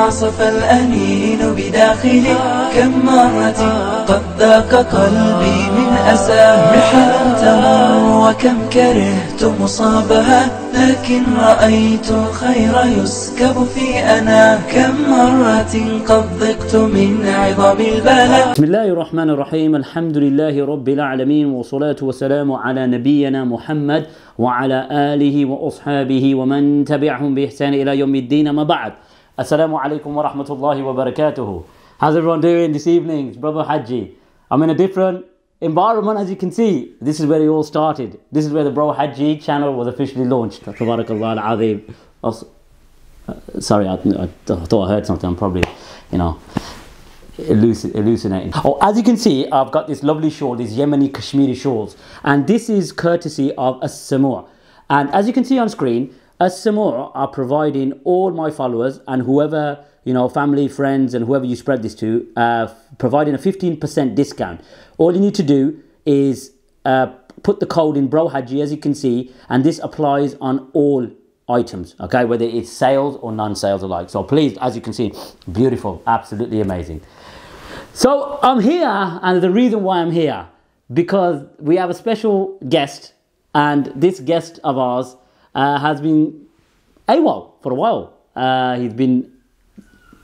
عصف الأنين بداخلي كم مرة قد ذاق قلبي من أساه محلا تمر وكم كرهت مصابها لكن رأيت الخير يسكب في أنا كم مرة قد ضقت من عظم البلاء. بسم الله الرحمن الرحيم. الحمد لله رب العالمين والصلاة والسلام على نبينا محمد وعلى آله وأصحابه ومن تبعهم بإحسان إلى يوم الدين. ما بعد. Assalamu alaikum wa rahmatullahi wa barakatuhu. How's everyone doing this evening? It's Brother Haji. I'm in a different environment, as you can see. This is where it all started. This is where the Bro Haji channel was officially launched. Tabarakallah al-Azim. Sorry, I thought I heard something. I'm probably, hallucinating. Oh, as you can see, I've got this lovely shawl, these Yemeni Kashmiri shawls. And this is courtesy of As-Samu'. And as you can see on screen, As-Samu' are providing all my followers and whoever, family, friends, and whoever you spread this to, providing a 15% discount. All you need to do is put the code in Bro Haji, as you can see, and this applies on all items, okay, whether it's sales or non-sales alike. So please, as you can see, beautiful, absolutely amazing. So I'm here, and the reason why I'm here, because we have a special guest, and this guest of ours has been AWOL for a while. He's been,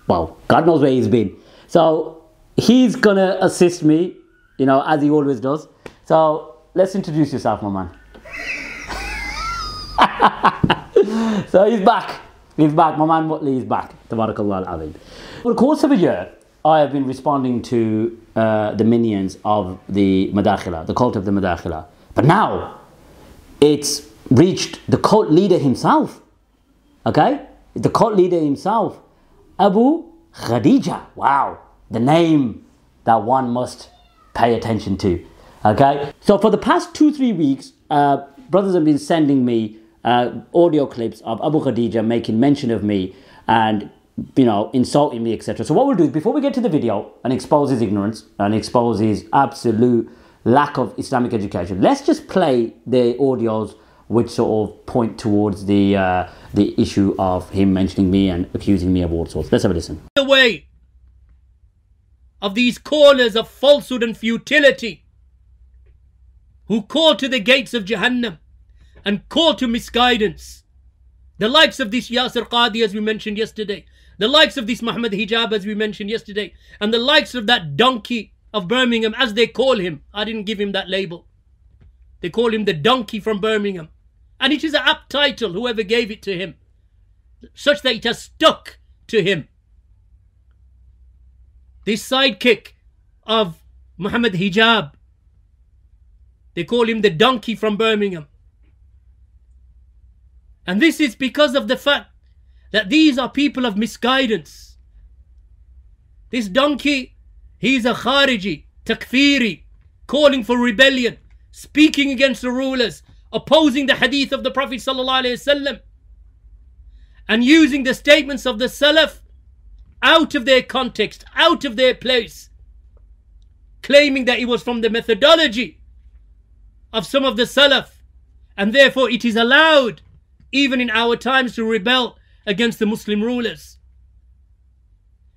well, God knows where he's been. So he's gonna assist me, as he always does. So let's introduce yourself, my man. So he's back. He's back. My man Mutley is back. Tabarakallah al-Azim. For the course of a year, I have been responding to the minions of the Madakhila, the cult of the Madakhila. But now it's reached the cult leader himself. Okay? The cult leader himself. Abu Khadeejah. Wow. The name that one must pay attention to. Okay? So for the past 2-3 weeks, brothers have been sending me audio clips of Abu Khadeejah making mention of me and, insulting me, etc. So what we'll do is, before we get to the video and expose his ignorance and expose his absolute lack of Islamic education, let's just play the audios which sort of point towards the issue of him mentioning me and accusing me of all sorts. Let's have a listen. The way of these callers of falsehood and futility, who call to the gates of Jahannam and call to misguidance, the likes of this Yasir Qadi, as we mentioned yesterday, the likes of this Muhammad Hijab, as we mentioned yesterday, and the likes of that donkey of Birmingham, as they call him. I didn't give him that label. They call him the donkey from Birmingham. And it is an apt title, whoever gave it to him, such that it has stuck to him. This sidekick of Muhammad Hijab, they call him the donkey from Birmingham. And this is because of the fact that these are people of misguidance. This donkey, he is a Khariji, Takfiri, calling for rebellion, speaking against the rulers, opposing the hadith of the Prophet ﷺ, and using the statements of the Salaf out of their context, out of their place, claiming that it was from the methodology of some of the Salaf, and therefore it is allowed even in our times to rebel against the Muslim rulers.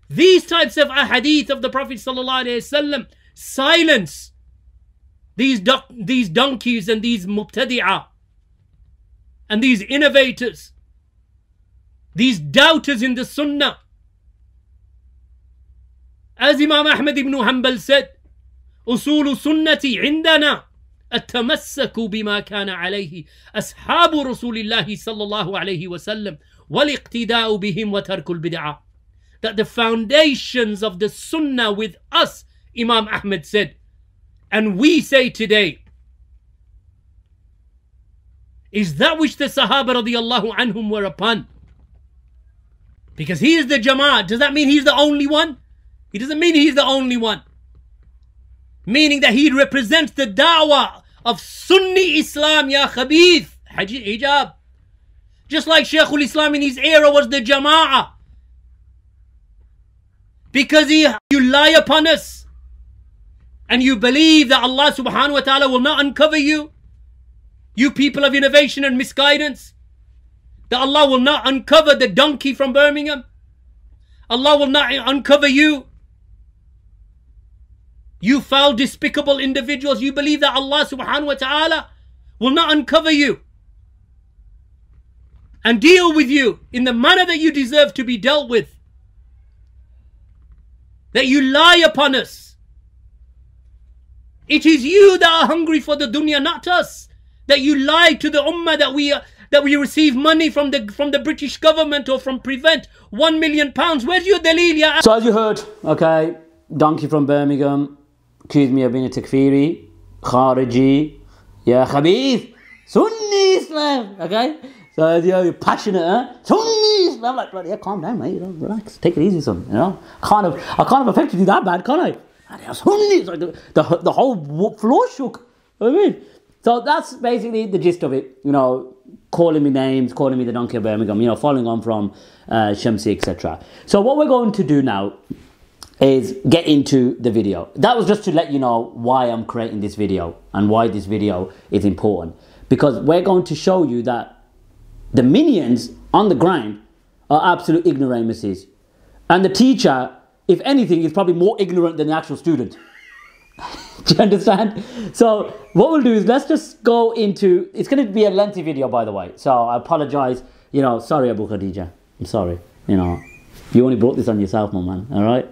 These types of ahadith of the Prophet ﷺ silence these donkeys and these mubtadi'ah and these innovators, these doubters in the sunnah. As Imam Ahmad ibn Hanbal said, أصول سنتي عندنا التمسك بما كان عليه أصحاب رسول الله صلى الله عليه وسلم والاقتداء بهم وترك البدعة. That the foundations of the sunnah with us, Imam Ahmad said, and we say today, is that which the Sahaba radiallahu anhum were upon. Because he is the Jama'at. Does that mean he's the only one? He doesn't mean he's the only one. Meaning that he represents the da'wah of Sunni Islam, ya Khabith, Hijab. Just like Shaykhul Islam in his era was the Jama'ah. Because you lie upon us and you believe that Allah subhanahu wa ta'ala will not uncover you, you people of innovation and misguidance, that Allah will not uncover the donkey from Birmingham, Allah will not uncover you. You foul, despicable individuals, you believe that Allah subhanahu wa ta'ala will not uncover you and deal with you in the manner that you deserve to be dealt with. That you lie upon us. It is you that are hungry for the dunya, not us. That you lie to the ummah that we receive money from the British government or from Prevent, £1 million. Where's your dalil, ya? So as you heard, okay, donkey from Birmingham accused me of being a takfiri, khariji, yeah, khabith, Sunni Islam, okay? So you're passionate, huh? Sunni Islam, like, yeah, calm down, mate, relax, take it easy, son, you know? I can't have affected you that bad, can I? Sunni, like the whole floor shook, you know what I mean? So that's basically the gist of it, you know, calling me names, calling me the donkey of Birmingham, you know, following on from Shamsi, etc. So what we're going to do now is get into the video. That was just to let you know why I'm creating this video and why this video is important. Because we're going to show you that the minions on the ground are absolute ignoramuses. And the teacher, if anything, is probably more ignorant than the actual student. Do you understand? So what we'll do is let's just go into, it's going to be a lengthy video, by the way. So I apologize, you know, sorry Abu Khadeejah. I'm sorry, you know, you only brought this on yourself, my man, all right?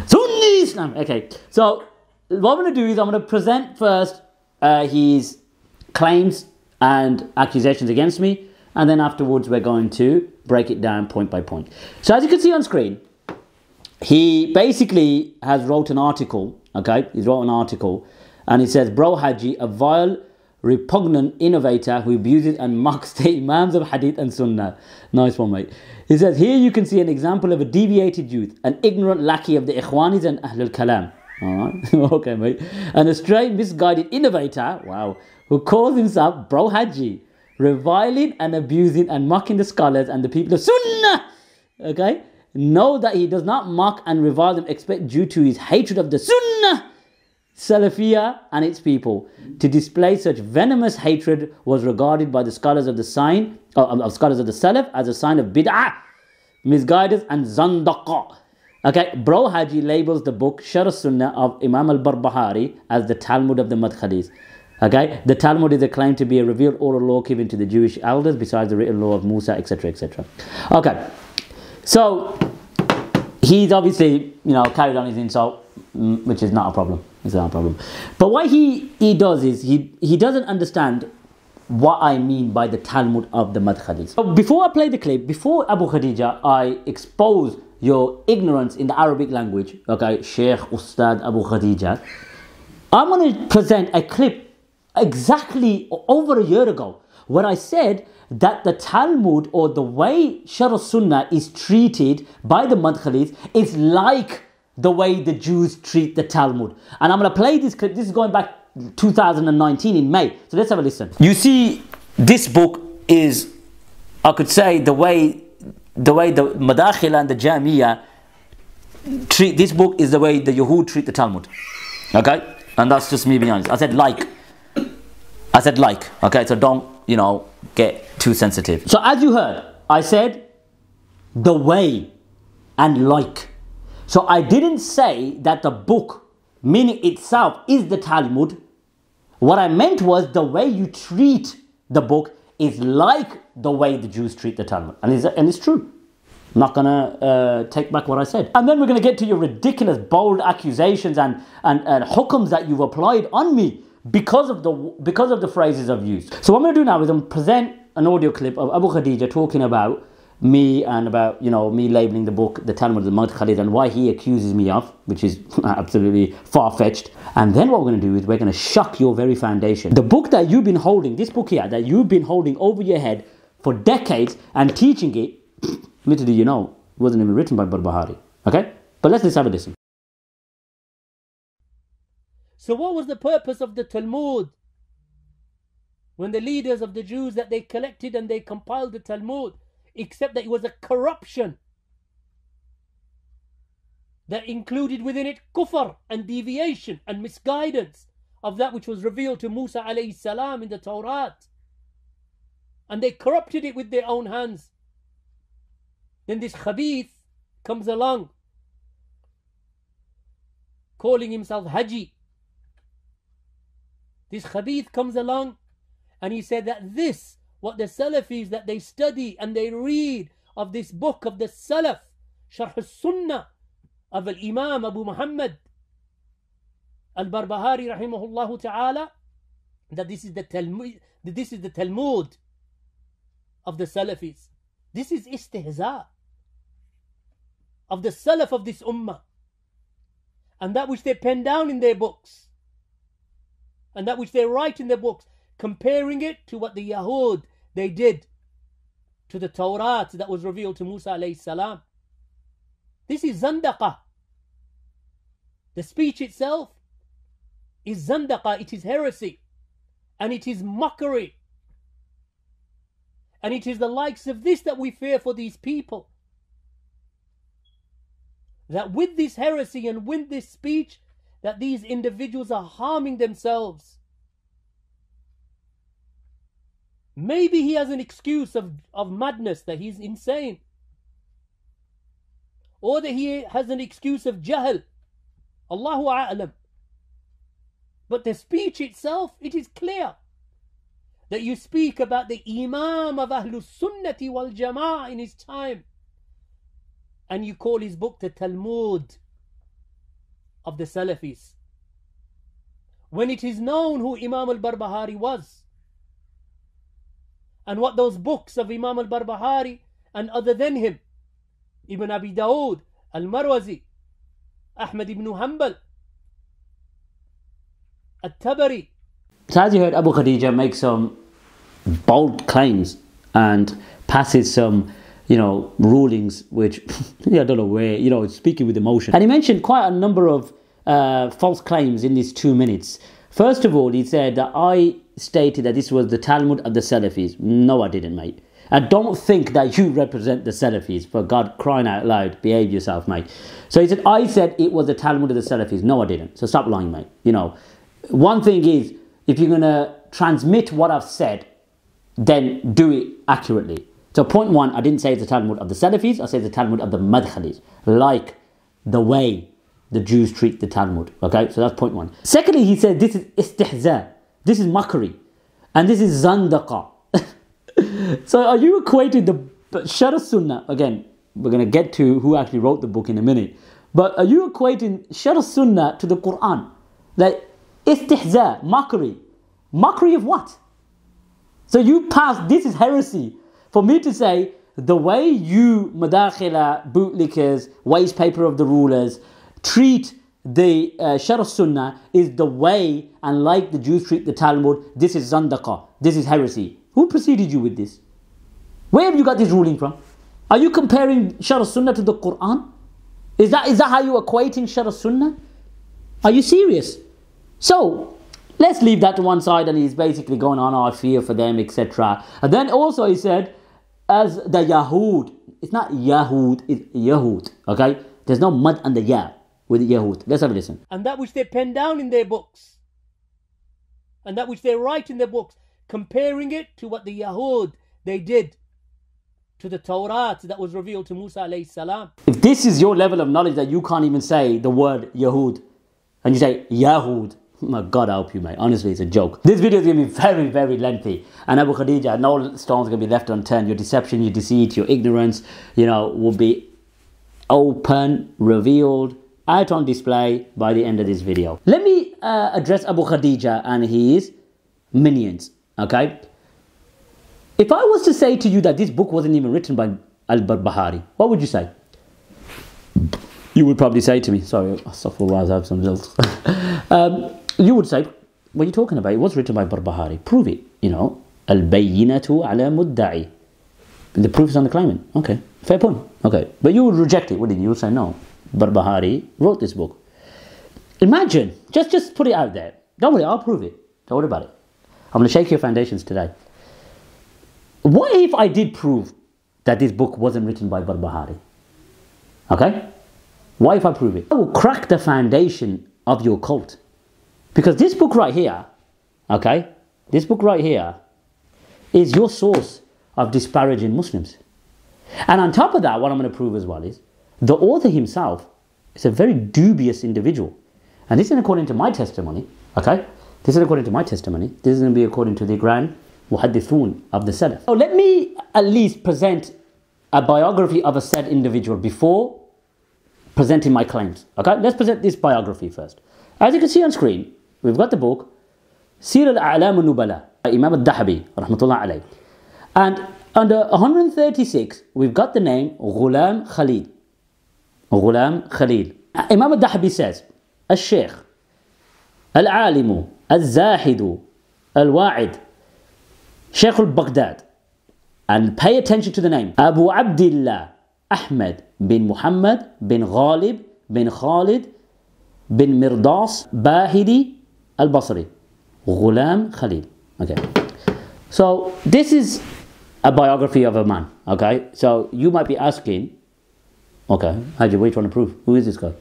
Sunni Islam. Okay, so what I'm going to do is I'm going to present first his claims and accusations against me, and then afterwards we're going to break it down point by point. So as you can see on screen, he basically has wrote an article, okay? He's wrote an article, and he says, Bro Haji, a vile, repugnant innovator who abuses and mocks the Imams of Hadith and Sunnah. Nice one, mate. He says, here you can see an example of a deviated youth, an ignorant lackey of the Ikhwanis and Ahlul Kalam. Alright, okay, mate. And a stray, misguided innovator, wow, who calls himself Bro Haji, reviling and abusing and mocking the scholars and the people of Sunnah. Okay? Know that he does not mock and revile them except due to his hatred of the Sunnah, Salafiyah and its people. To display such venomous hatred was regarded by the scholars of the scholars of the Salaf as a sign of bid'ah, misguidance and zandaqa. Okay, Bro Haji labels the book Sharh Sunnah of Imam al-Barbahari as the Talmud of the Madkhalis. Okay, the Talmud is acclaimed to be a revealed oral law given to the Jewish elders besides the written law of Musa, etc., etc. Okay, so he's obviously, you know, carried on his insult, which is not a problem. It's not a problem. But what he does is he doesn't understand what I mean by the Talmud of the Madkhalis. So before I play the clip, before Abu Khadeejah, I expose your ignorance in the Arabic language, okay, Sheikh Ustad Abu Khadeejah, I'm going to present a clip exactly over a year ago when I said that the Talmud, or the way Sharh Sunnah is treated by the Madkhalis, is like the way the Jews treat the Talmud. And I'm going to play this clip. This is going back 2019 in May. So let's have a listen. You see, this book is, I could say, the way the Madakhila and the Jamia treat this book is the way the Yahud treat the Talmud. Okay? And that's just me being honest. I said like. Okay? So don't, you know, get too sensitive. So as you heard, I said the way and like. So I didn't say that the book, meaning itself, is the Talmud. What I meant was the way you treat the book is like the way the Jews treat the Talmud. And it's true. I'm not going to take back what I said. And then we're going to get to your ridiculous, bold accusations and hukums that you've applied on me because of the phrases I've used. So what I'm going to do now is I'm going to present an audio clip of Abu Khadeejah talking about me and about, you know, me labeling the book the Talmud of the Madkhalis and why he accuses me of, which is absolutely far-fetched. And then what we're going to do is we're going to shock your very foundation. The book that you've been holding, this book here, that you've been holding over your head for decades and teaching it, little do you know, wasn't even written by Barbahari. Okay? But let's have a listen. So what was the purpose of the Talmud? When the leaders of the Jews, that they collected and they compiled the Talmud, except that it was a corruption that included within it kufr and deviation and misguidance of that which was revealed to Musa alayhi salam in the Torah. And they corrupted it with their own hands. Then this khabith comes along calling himself Haji. This Khabith comes along and he said that this, what the Salafis, that they study and they read of this book of the Salaf, Sharh al-Sunnah of al-Imam Abu Muhammad al-Barbahari rahimahullah ta'ala, that this is the Talmud of the Salafis. This is istihza of the Salaf of this ummah, and that which they pen down in their books, and that which they write in their books, comparing it to what the Yahud they did to the Torah that was revealed to Musa alayhi salam. This is zandaqah. The speech itself is zandaqah, it is heresy, and it is mockery. And it is the likes of this that we fear for these people. That with this heresy and with this speech, that these individuals are harming themselves. Maybe he has an excuse of madness, that he's insane. Or that he has an excuse of jahl. Allahu a'lam. But the speech itself, it is clear that you speak about the Imam of Ahlus Sunnati wal Jama'ah in his time, and you call his book the Talmud of the Salafis, when it is known who Imam al-Barbahari was, and what those books of Imam al-Barbahari and other than him, Ibn Abi Dawood, al-Marwazi, Ahmad ibn Hanbal, at-Tabari. So as you heard, Abu Khadeejah makes some bold claims and passes some, rulings which, I don't know where, speaking with emotion. And he mentioned quite a number of false claims in these 2 minutes. First of all, he said that I stated that this was the Talmud of the Salafis. No, I didn't, mate. And don't think that you represent the Salafis. For God, crying out loud, behave yourself, mate. So he said, I said it was the Talmud of the Salafis. No, I didn't. So stop lying, mate. One thing is, if you're going to transmit what I've said, then do it accurately. So point one, I didn't say it's the Talmud of the Salafis, I said it's the Talmud of the Madkhalis, like the way the Jews treat the Talmud. Okay, so that's point one. Secondly, he said this is istihza, this is mockery, and this is zandaqa. So are you equating the Sharh Sunnah, again, we're going to get to who actually wrote the book in a minute, but are you equating Sharh Sunnah to the Quran? Like, istihza, mockery. Mockery of what? So you pass, this is heresy. For me to say, the way you, madakhila, bootlickers, waste paper of the rulers, treat the Sharh Sunnah is the way and like the Jews treat the Talmud, this is zandaqa, this is heresy. Who preceded you with this? Where have you got this ruling from? Are you comparing Sharh Sunnah to the Quran? Is that how you're equating Sharh Sunnah? Are you serious? So, let's leave that to one side, and he's basically going on, I fear for them, etc. And then also he said, as the Yahud, it's not Yahud, it's Yahud, okay? There's no mud on the Ya with Yahud. Let's have a listen. And that which they pen down in their books, and that which they write in their books, comparing it to what the Yahud they did to the Torah that was revealed to Musa alayhi salam. If this is your level of knowledge that you can't even say the word Yahud, and you say Yahud, my God help you, mate. Honestly, it's a joke. This video is going to be very, very lengthy. And Abu Khadeejah, no stones going to be left unturned. Your deception, your deceit, your ignorance, will be open, revealed, out on display by the end of this video. Let me address Abu Khadeejah and his minions, okay? If I was to say to you that this book wasn't even written by al-Barbahari, what would you say? You would probably say to me, sorry, I have some results. You would say, what are you talking about? It was written by Barbahari. Prove it. Al-bayyinatu ala mudda'i. The proof is on the claimant. Okay, fair point. Okay, but you would reject it, wouldn't you? You would say, no, Barbahari wrote this book. Imagine, just put it out there. Don't worry, I'll prove it. Don't worry about it. I'm going to shake your foundations today. What if I did prove that this book wasn't written by Barbahari? Okay? What if I prove it? I will crack the foundation of your cult. Because this book right here, okay, this book right here is your source of disparaging Muslims. And on top of that, what I'm going to prove as well is, The author himself is a very dubious individual. And this isn't according to my testimony, okay? This is according to my testimony. This is going to be according to the grand muhaddithun of the Salaf. So let me at least present a biography of a said individual before presenting my claims, okay? Let's present this biography first. As you can see on screen, we've got the book Sir al-A'lam al-Nubala by Imam al-Dahabi, rahmatullah alayh. And under 136, we've got the name Ghulam Khalil. Ghulam Khalil. Imam al-Dahabi says, الشيخ العالم الزاهد الواعد شيخ البغداد. And pay attention to the name. Abu Abdullah Ahmad bin Muhammad bin Ghalib bin Khalid bin Mirdas Bahili al-Basri. Ghulam Khalil. Okay. So this is a biography of a man. Okay. So you might be asking, okay, Haji, what are you trying to prove? Who is this guy?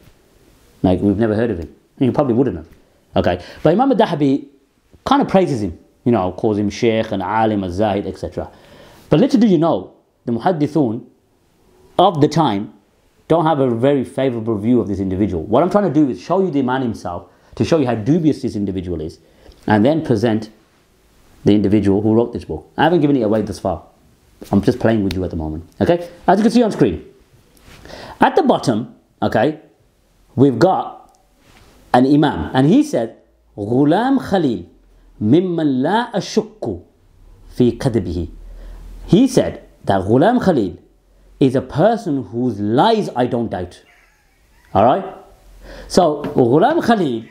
Like, we've never heard of him. You probably wouldn't have. Okay. But Imam al-Dahabi kind of praises him. You know, calls him Sheikh and Alim, al-Zahid, etc. But little do you know, the muhaddithun of the time don't have a very favorable view of this individual. What I'm trying to do is show you the man himself, to show you how dubious this individual is, and then present the individual who wrote this book. I haven't given it away thus far. I'm just playing with you at the moment. Okay? As you can see on screen. At the bottom, okay, we've got an imam. And he said, Ghulam Khalil, mimman la ashukku fi kadbihi. He said that Ghulam Khalil is a person whose lies I don't doubt. Alright? So, Ghulam Khalil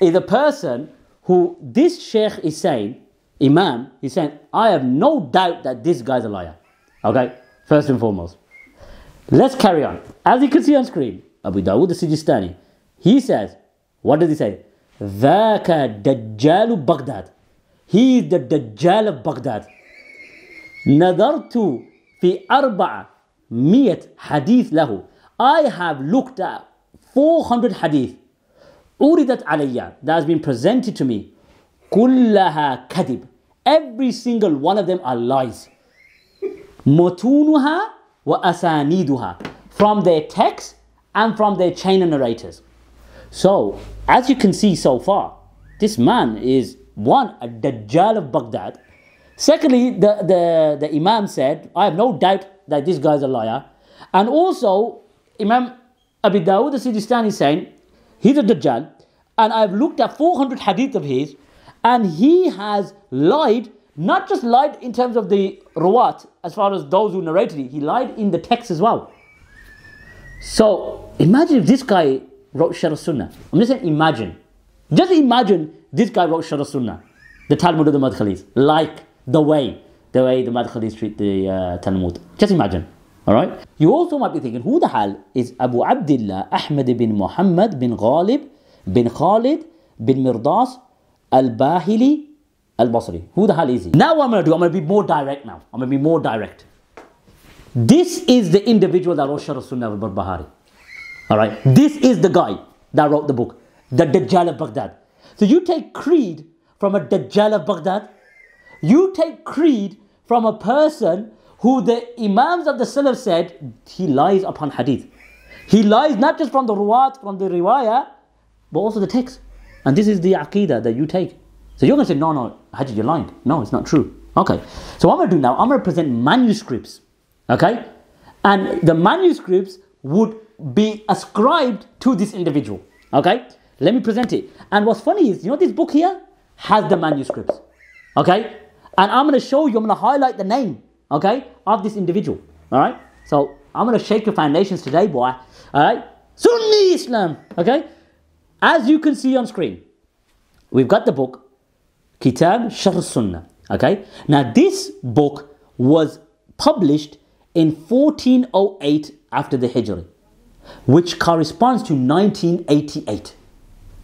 is a person who this sheikh is saying, imam, he's saying, I have no doubt that this guy's a liar. Okay? First and foremost. Let's carry on. As you can see on screen, Abu Dawud al-Sijistani, he says, what does he say? ذاك دجال Baghdad. He is the Dajjal of Baghdad. نظرت في 400 حديث له. I have looked at 400 hadith. أُرِدت علي, that has been presented to me. كلها كذب. Every single one of them are lies. متونها وأسانيدها. From their text and from their chain of narrators. So, as you can see so far, this man is one, a Dajjal of Baghdad. Secondly, the Imam said, I have no doubt that this guy's a liar. And also, Imam Abu Dawud al-Sijistani is saying, he's a Dajjal. And I've looked at 400 hadith of his, and he has lied, not just lied in terms of the ruwat, as far as those who narrated it, he lied in the text as well. So, imagine if this guy wrote Sharh Sunnah. I'm just saying imagine. Just imagine this guy wrote Sharh Sunnah, the Talmud of the Madkhalis, like the way the Madkhalis treat the Talmud. Just imagine. Alright? You also might be thinking, who the hell is Abu Abdullah Ahmad bin Muhammad bin Ghalib bin Khalid bin Mirdas al-Bahili al-Basri? Who the hell is he? Now what I'm going to do, I'm going to be more direct now. I'm going to be more direct. This is the individual that wrote Sharh Sunnah al-Barbahari. Alright? This is the guy that wrote the book, the Dajjal of Baghdad. So you take creed from a Dajjal of Baghdad. You take creed from a person who the Imams of the Salaf said, he lies upon hadith. He lies not just from the ruwat, from the riwayah, but also the text. And this is the aqidah that you take. So you're going to say, no, Haji, you're lying. No, it's not true. Okay. So what I'm going to do now, I'm going to present manuscripts. Okay? And the manuscripts would be ascribed to this individual. Okay? Let me present it. And what's funny is, you know this book here has the manuscripts. Okay? And I'm going to show you, I'm going to highlight the name, okay, of this individual. Alright? So I'm going to shake your foundations today, boy. Alright? Sunni Islam. Okay? As you can see on screen, we've got the book, Kitab Sharh Sunnah. Okay? Now this book was published in 1408 after the Hijri, which corresponds to 1988.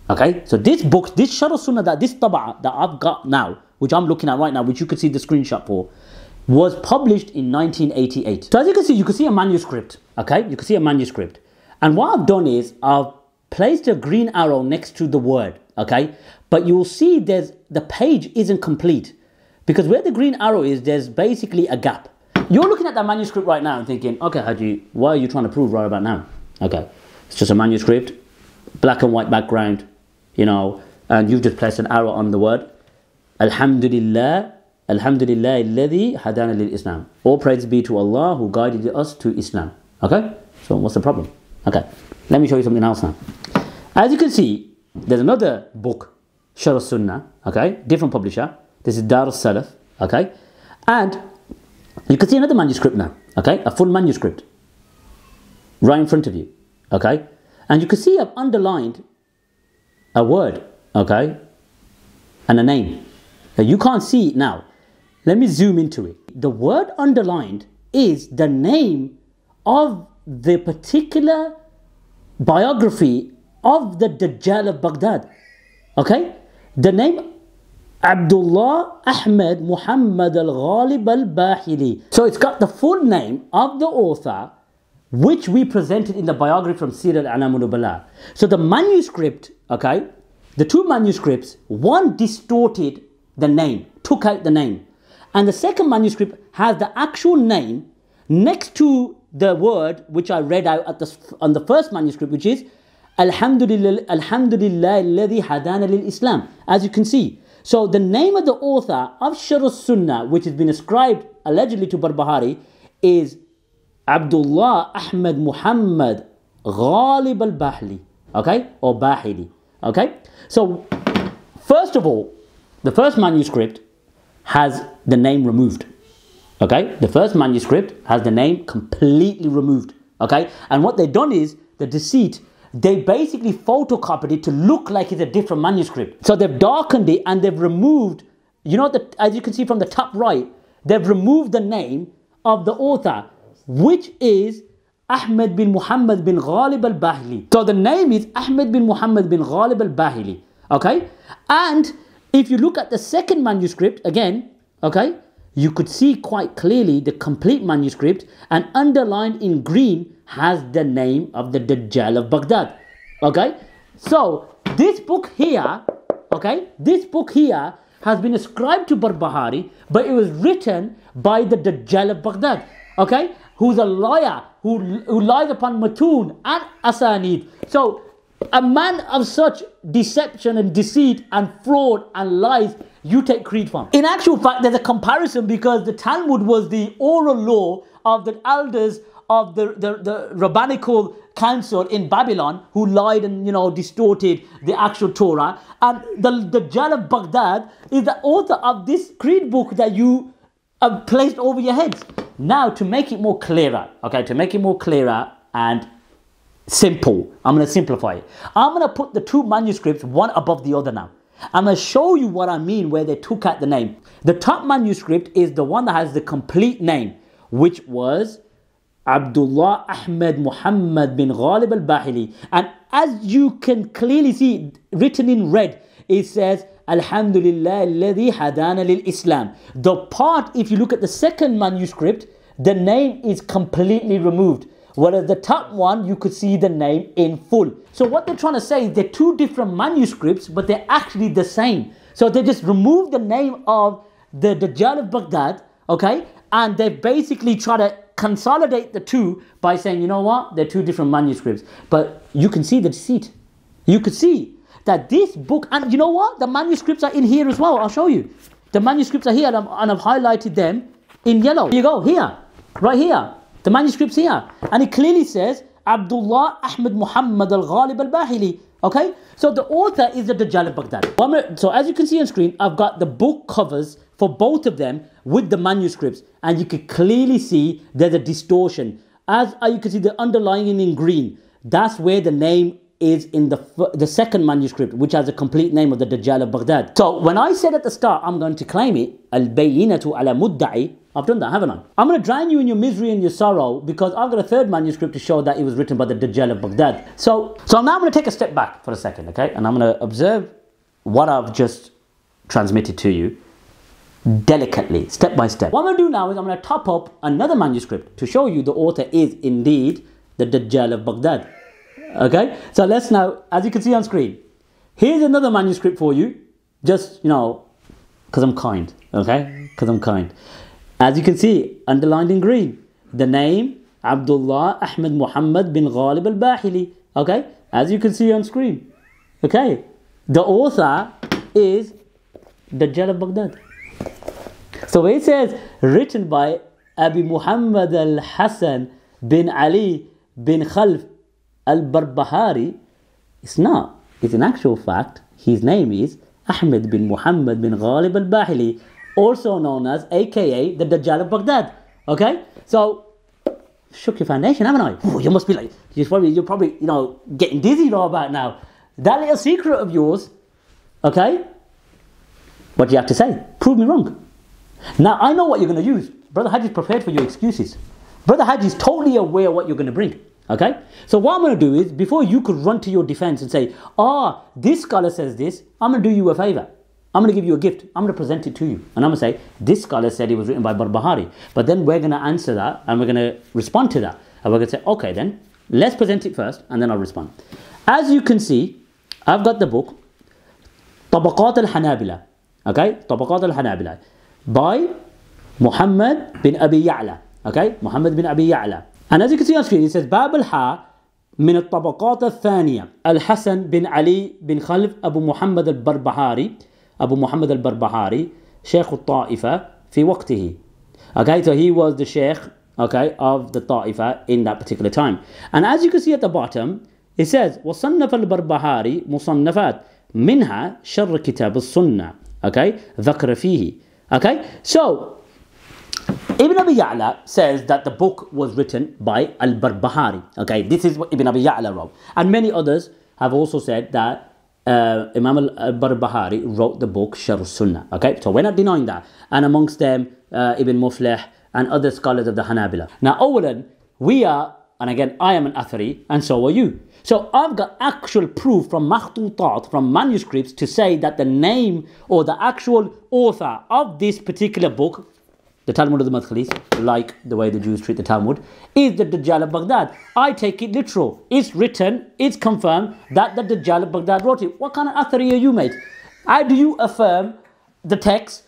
Okay? So this book, this Sharh Sunnah, this tab'a that I've got now, which I'm looking at right now, which you could see the screenshot for, was published in 1988. So as you can see a manuscript. Okay? You can see a manuscript. And what I've done is, I've placed a green arrow next to the word. Okay? But you'll see the page isn't complete. Because where the green arrow is, there's basically a gap. You're looking at that manuscript right now and thinking, okay, Haji, what are you trying to prove right about now? Okay, it's just a manuscript, black and white background, you know, and you've just placed an arrow on the word. Alhamdulillah, Alhamdulillah alladhi hadana lil Islam. All praise be to Allah who guided us to Islam. Okay, so what's the problem? Okay, let me show you something else now. As you can see, there's another book, Sharh Sunnah, okay, different publisher. This is Dar al-Salaf, okay, and you can see another manuscript now, okay, a full manuscript right in front of you, okay, and you can see I've underlined a word, okay, and a name. Now, you can't see it now. Let me zoom into it. The word underlined is the name of the particular biography of the Dajjal of Baghdad, okay, the name Abdullah Ahmed Muhammad al-Ghalib al-Bahili. So it's got the full name of the author, which we presented in the biography from Sir al-Alam al-Nubala. So the manuscript, okay, the two manuscripts, one distorted the name, took out the name, and the second manuscript has the actual name next to the word which I read out at on the first manuscript, which is Alhamdulillah, Alhamdulillah alladhi hadana lil Islam. As you can see, so the name of the author of Sharh Sunnah, which has been ascribed allegedly to Barbahari, is Abdullah Ahmed Muhammad Ghalib al-Bahli, okay, or Bahili, okay. So first of all, the first manuscript has the name removed, okay. The first manuscript has the name completely removed, okay. And what they've done is the deceit. They basically photocopied it to look like it's a different manuscript. So they've darkened it and they've removed, you know, as you can see from the top right, they've removed the name of the author, which is Ahmed bin Muhammad bin Ghalib al-Bahili. So the name is Ahmed bin Muhammad bin Ghalib al-Bahili, okay? And if you look at the second manuscript again, okay, you could see quite clearly the complete manuscript, and underlined in green has the name of the Dajjal of Baghdad, okay. So this book here, okay, this book here has been ascribed to Barbahari, but it was written by the Dajjal of Baghdad, okay, who's a liar, who lies upon Matun and Asanid. So a man of such deception and deceit and fraud and lies, you take creed from. In actual fact, there's a comparison, because the Talmud was the oral law of the elders of the rabbinical council in Babylon, who lied and, you know, distorted the actual Torah. And the Dajjal of Baghdad is the author of this creed book that you have placed over your heads. Now, to make it more clearer, okay, to make it more clearer and simple, I'm going to simplify it. I'm going to put the two manuscripts one above the other now. I'm going to show you what I mean where they took out the name. The top manuscript is the one that has the complete name, which was Abdullah Ahmed Muhammad bin Ghalib al-Bahili. And as you can clearly see, written in red, it says Alhamdulillah alladhi hadana lil Islam. The part, if you look at the second manuscript, the name is completely removed. Whereas the top one, you could see the name in full. So what they're trying to say is they're two different manuscripts, but they're actually the same. So they just removed the name of the Dajjal of Baghdad, okay? And they basically try to consolidate the two by saying, you know what? They're two different manuscripts. But you can see the deceit. You could see that this book, and you know what? The manuscripts are in here as well. I'll show you. The manuscripts are here, and I've highlighted them in yellow. Here you go, here, right here. The manuscript's here, and it clearly says Abdullah Ahmed Muhammad al-Ghalib al-Bahili, okay? So the author is the Dajjal of Baghdad. So as you can see on screen, I've got the book covers for both of them with the manuscripts, and you can clearly see there's a distortion. As you can see the underlying in green, that's where the name is in the second manuscript, which has a complete name of the Dajjal of Baghdad. So when I said at the start, I'm going to claim it, al-bayyinatu ala mudda'i, I've done that, haven't I? I'm going to drown you in your misery and your sorrow, because I've got a third manuscript to show that it was written by the Dajjal of Baghdad. So now I'm going to take a step back for a second, okay? And I'm going to observe what I've just transmitted to you delicately, step by step. What I'm going to do now is I'm going to top up another manuscript to show you the author is indeed the Dajjal of Baghdad. Okay? So let's now, as you can see on screen, here's another manuscript for you, just, you know, because I'm kind, okay? Because I'm kind. As you can see, underlined in green, the name Abdullah Ahmed Muhammad bin Ghalib al-Bahili. Okay, as you can see on screen. Okay, the author is Dajjal of Baghdad. So it says written by Abu Muhammad al-Hasan bin Ali bin Khalf al-Barbahari. It's not. It's an actual fact. His name is Ahmed bin Muhammad bin Ghalib al-Bahili, also known as AKA the Dajjal of Baghdad. Okay, so shook your foundation, haven't I? Ooh, you must be like, you're probably, getting dizzy about now. That little secret of yours, okay? What do you have to say? Prove me wrong. Now, I know what you're going to use. Brother Hajj is prepared for your excuses. Brother Hajj is totally aware what you're going to bring, okay? So what I'm going to do is, before you could run to your defense and say, this scholar says this, I'm going to do you a favor. I'm going to give you a gift. I'm going to present it to you. And I'm going to say, this scholar said it was written by Barbahari. But then we're going to answer that and we're going to respond to that. And we're going to say, okay then, let's present it first and then I'll respond. As you can see, I've got the book, Tabaqat al-Hanabila. Okay, Tabaqat al-Hanabila. By Muhammad bin Abi Ya'la. Okay, Muhammad bin Abi Ya'la. And as you can see on screen, it says, Bab al-Ha من الطبقات الثانية الحسن بن علي بن خلف أبو محمد البربهاري Abu Muhammad al-Barbahari, Sheikh al-Ta'ifa fi waqtihi. Okay, so he was the Sheikh, okay, of the Ta'ifa in that particular time. And as you can see at the bottom, it says, وصنف البربهاري مصنفات منها شر كتاب السنة. Okay, ذكر فيه. Okay, so Ibn Abi Ya'la says that the book was written by al-Barbahari. Okay, this is what Ibn Abi Ya'la wrote. And many others have also said that Imam al-Barbahari wrote the book Sharh Sunnah. Okay, so we're not denying that. And amongst them, Ibn Muflih and other scholars of the Hanabila. Now, awalan, we are, and again, I am an Athari, and so are you. So I've got actual proof from makhtutat, from manuscripts, to say that the name or the actual author of this particular book, the Talmud of the Madkhalis, like the way the Jews treat the Talmud, is the Dajjal of Baghdad. I take it literal. It's written, it's confirmed that the Dajjal of Baghdad wrote it. What kind of athari are you, mate? How do you affirm the text?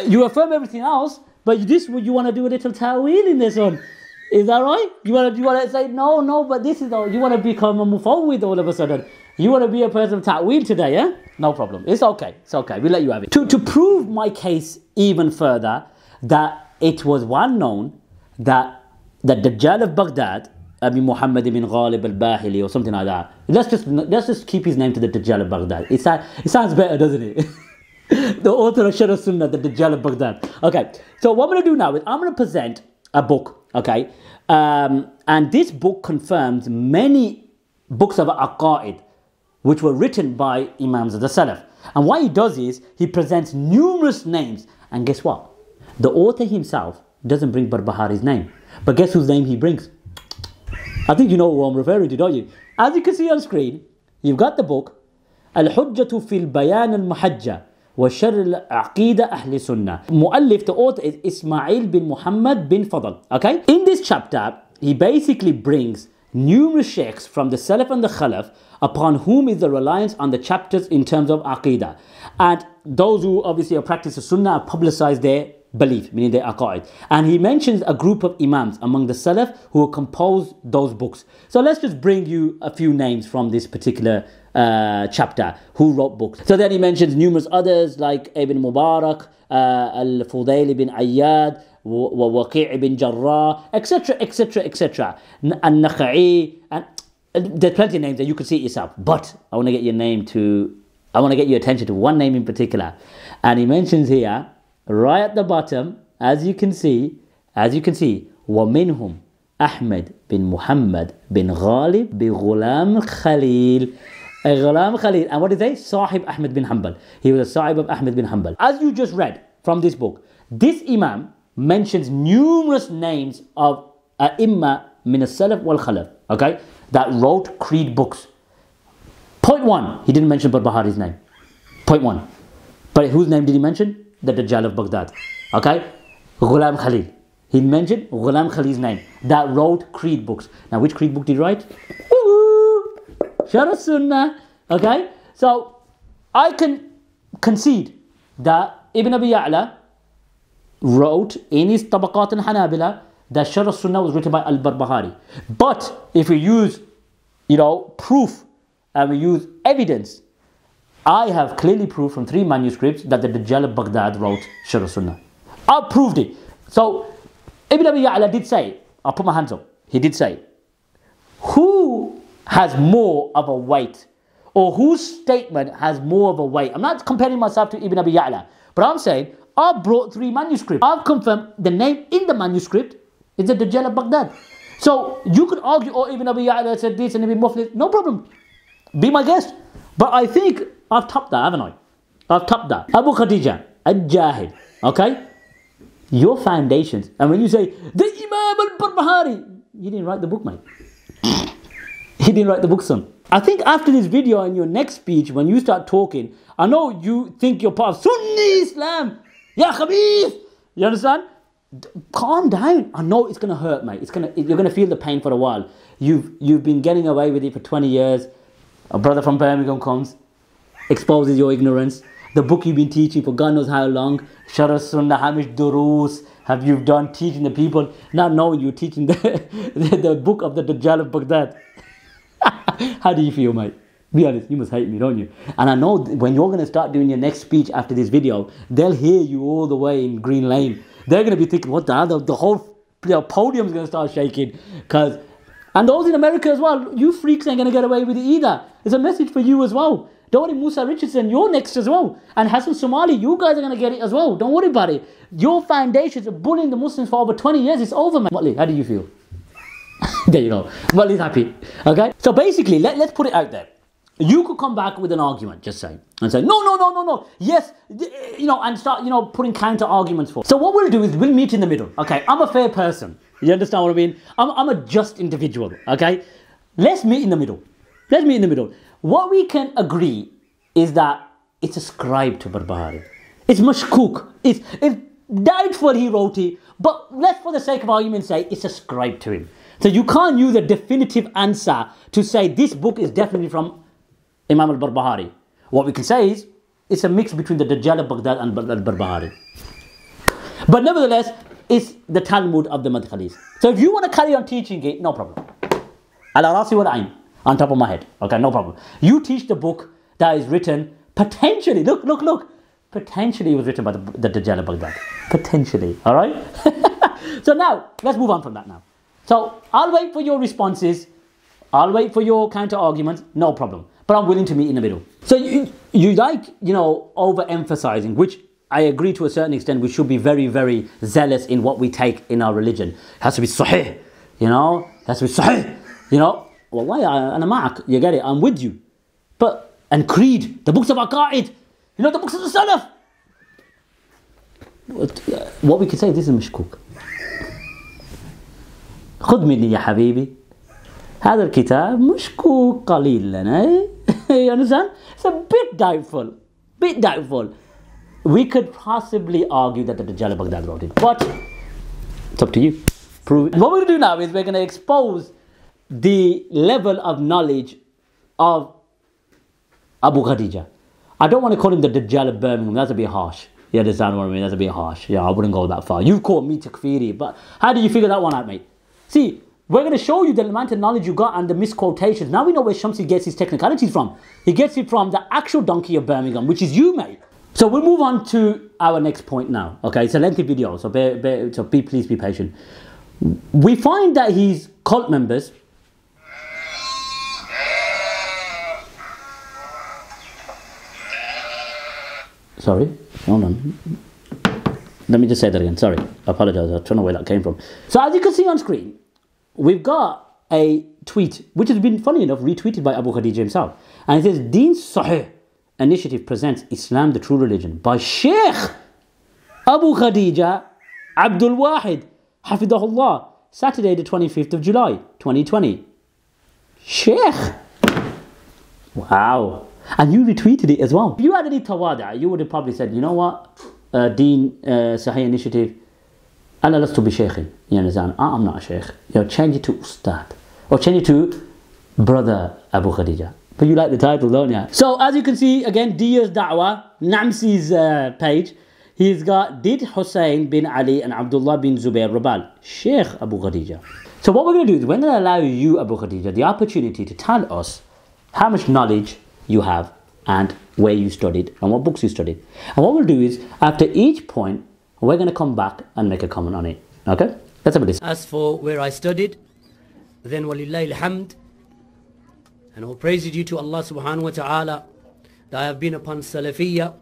You affirm everything else, but you want to do a little ta'wil in this one. Is that right? You want to say, no, but this is, you want to become a mufawwid all of a sudden. You want to be a person of ta'wil today, yeah? No problem. It's okay. We'll let you have it. To prove my case even further, that it was well known that the Dajjal of Baghdad, Abu Muhammad ibn Ghalib al-Bahili or something like that. Let's just keep his name to the Dajjal of Baghdad. It sounds better, doesn't it? The author of Sharh Sunnah, the Dajjal of Baghdad. Okay, so what I'm going to do now is I'm going to present a book, okay? And this book confirms many books of Aqa'id which were written by Imams of the Salaf. And what he does is he presents numerous names. And guess what? The author himself doesn't bring Barbahari's name. But guess whose name he brings? I think you know who I'm referring to, don't you? As you can see on screen, you've got the book Al-Hujjatu fil Bayan al-Muhajja wa Sharh al-Aqeedah Ahli Sunnah. Mu'allif, the author, is Ismail bin Muhammad bin Fadl. Okay? In this chapter, he basically brings numerous sheikhs from the Salaf and the Khalaf upon whom is the reliance on the chapters in terms of Aqeedah. And those who obviously are practicing Sunnah have publicized their belief, meaning their aqaid. And he mentions a group of imams among the Salaf who composed those books. So let's just bring you a few names from this particular chapter who wrote books. So then he mentions numerous others like Ibn Mubarak, Al-Fudayl ibn Ayyad, Waqi' ibn Jarrah, etc, etc, etc. An-Nakha'i, and there's plenty of names that you can see it yourself. But I want to get your attention to one name in particular. And he mentions here, right at the bottom, as you can see, وَمِنْهُمْ Ahmed bin Muhammad bin Ghalib bin Ghulam Khalil. Ghulam Khalil. And what did they? Sahib Ahmed bin Hanbal. He was a Sahib of Ahmed bin Hanbal. As you just read from this book, this Imam mentions numerous names of Imma min as-Salaf wal Khalaf, okay, that wrote creed books. Point one, he didn't mention Barbahari's name. Point one. But whose name did he mention? The Dajjal of Baghdad. Okay? Ghulam Khalil. He mentioned Ghulam Khalil's name, that wrote creed books. Now, which creed book did he write? Sharh Sunnah. Okay? So, I can concede that Ibn Abi Ya'la wrote in his Tabaqat al-Hanabila that Sharh al-Sunnah was written by al-Barbahari. But if we use, proof and we use evidence, I have clearly proved from 3 manuscripts that the Dajjal of Baghdad wrote Sharh al-Sunnah. I proved it. So Ibn Abi Ya'la did say, I'll put my hands up, he did say, who has more of a weight, or whose statement has more of a weight? I'm not comparing myself to Ibn Abi Ya'la, but I'm saying I brought 3 manuscripts. I've confirmed the name in the manuscript is the Dajjal of Baghdad. So you could argue, oh, Ibn Abi Ya'la said this and Ibn Muflis. No problem. Be my guest. But I think I've topped that, haven't I? I've topped that. Abu Khadeejah, al-Jahid, okay? Your foundations. And when you say, the Imam al-Barbahari, you didn't write the book, mate. He didn't write the book, son. I think after this video and your next speech, when you start talking, I know you think you're part of Sunni Islam. Ya Khabith. You understand? Calm down. I know it's going to hurt, mate. You're going to feel the pain for a while. You've been getting away with it for 20 years. A brother from Birmingham comes, exposes your ignorance. The book you've been teaching for God knows how long. Sharh al-Sunnah, how much durus have you done teaching the people, not knowing you're teaching the book of the Dajjal of Baghdad. How do you feel, mate? Be honest, you must hate me, don't you? And I know when you're going to start doing your next speech after this video, they'll hear you all the way in Green Lane. They're going to be thinking, what the hell? The whole podium's going to start shaking. And those in America as well, you freaks ain't going to get away with it either. It's a message for you as well. Don't worry, Musa Richardson, you're next as well. And Hassan Somali, you guys are going to get it as well. Don't worry about it. Your foundations of bullying the Muslims for over 20 years, it's over, man. Motley, how do you feel? There you go. Motley's happy. Okay? So basically, let's put it out there. You could come back with an argument, just say, and say, no. Yes, and start, putting counter arguments for. So what we'll do is we'll meet in the middle. Okay? I'm a fair person. You understand what I mean? I'm a just individual. Okay? Let's meet in the middle. Let's meet in the middle. What we can agree is that it's ascribed to Barbahari. It's mashkuk. It's doubtful he wrote it, but let's, for the sake of argument, say it's ascribed to him. So you can't use a definitive answer to say this book is definitely from Imam al-Barbahari. What we can say is it's a mix between the Dajjal of Baghdad and al-Barbahari. But nevertheless, it's the Talmud of the Madkhalis. So if you want to carry on teaching it, no problem. Ala rasi wal ayn. On top of my head. Okay, no problem. You teach the book that is written, potentially, look. Potentially it was written by the Dajjal of Baghdad. Potentially, alright? So now, let's move on from that now. So, I'll wait for your responses. I'll wait for your counter arguments. No problem. But I'm willing to meet in the middle. So, you like, overemphasizing, which I agree to a certain extent, we should be very, very zealous in what we take in our religion. It has to be sahih, it has to be sahih, Wallahi, ana ma'ak, you get it, I'm with you. And creed, the books of Aqa'id, the books of the Salaf. What we could say, this is mashkuk. خذ مني يا حبيبي هذا الكتاب مشكوك قليلا. You understand? It's a bit doubtful. We could possibly argue that the Dajjal of Baghdad wrote it, but it's up to you. Prove it. And what we're going to do now is we're going to expose the level of knowledge of Abu Khadeejah. I don't want to call him the Dajjal of Birmingham. That's a bit harsh. You understand what I mean? That's a bit harsh. Yeah, I wouldn't go that far. You've called me takfiri, but how do you figure that one out, mate? See, we're going to show you the amount of knowledge you got and the misquotations. Now we know where Shamsi gets his technicalities from. He gets it from the actual donkey of Birmingham, which is you, mate. So we'll move on to our next point now. Okay, it's a lengthy video, so please be patient. We find that his cult members... Sorry, hold on. Let me just say that again. Sorry, I apologize. I don't know where that came from. So as you can see on screen, we've got a tweet, which has been, funny enough, retweeted by Abu Khadeejah himself. And it says, Deen Sahih Initiative presents Islam, the True Religion, by Sheikh Abu Khadeejah Abdul Wahid, Hafidahullah, Saturday the 25th of July, 2020. Sheikh. Wow. And you retweeted it as well. If you had any tawada, you would have probably said, you know what, Deen Sahih Initiative, Ana lastu bi shaykhin. You understand? I'm not a sheikh. Change it to Ustad. Or change it to Brother Abu Khadeejah. But you like the title, don't you? So, as you can see, again, Diya's Da'wah, Namsi's page, He's got, did Hussein bin Ali and Abdullah bin Zubair rebel? Sheikh Abu Khadeejah. So what we're going to do is we're going to allow you, Abu Khadeejah, the opportunity to tell us how much knowledge you have and where you studied and what books you studied. And what we'll do is, after each point, we're going to come back and make a comment on it. Okay? Let's have a listen. As for where I studied, then walillahi alhamd, and all praise is due to Allah subhanahu wa ta'ala, that I have been upon Salafiyya,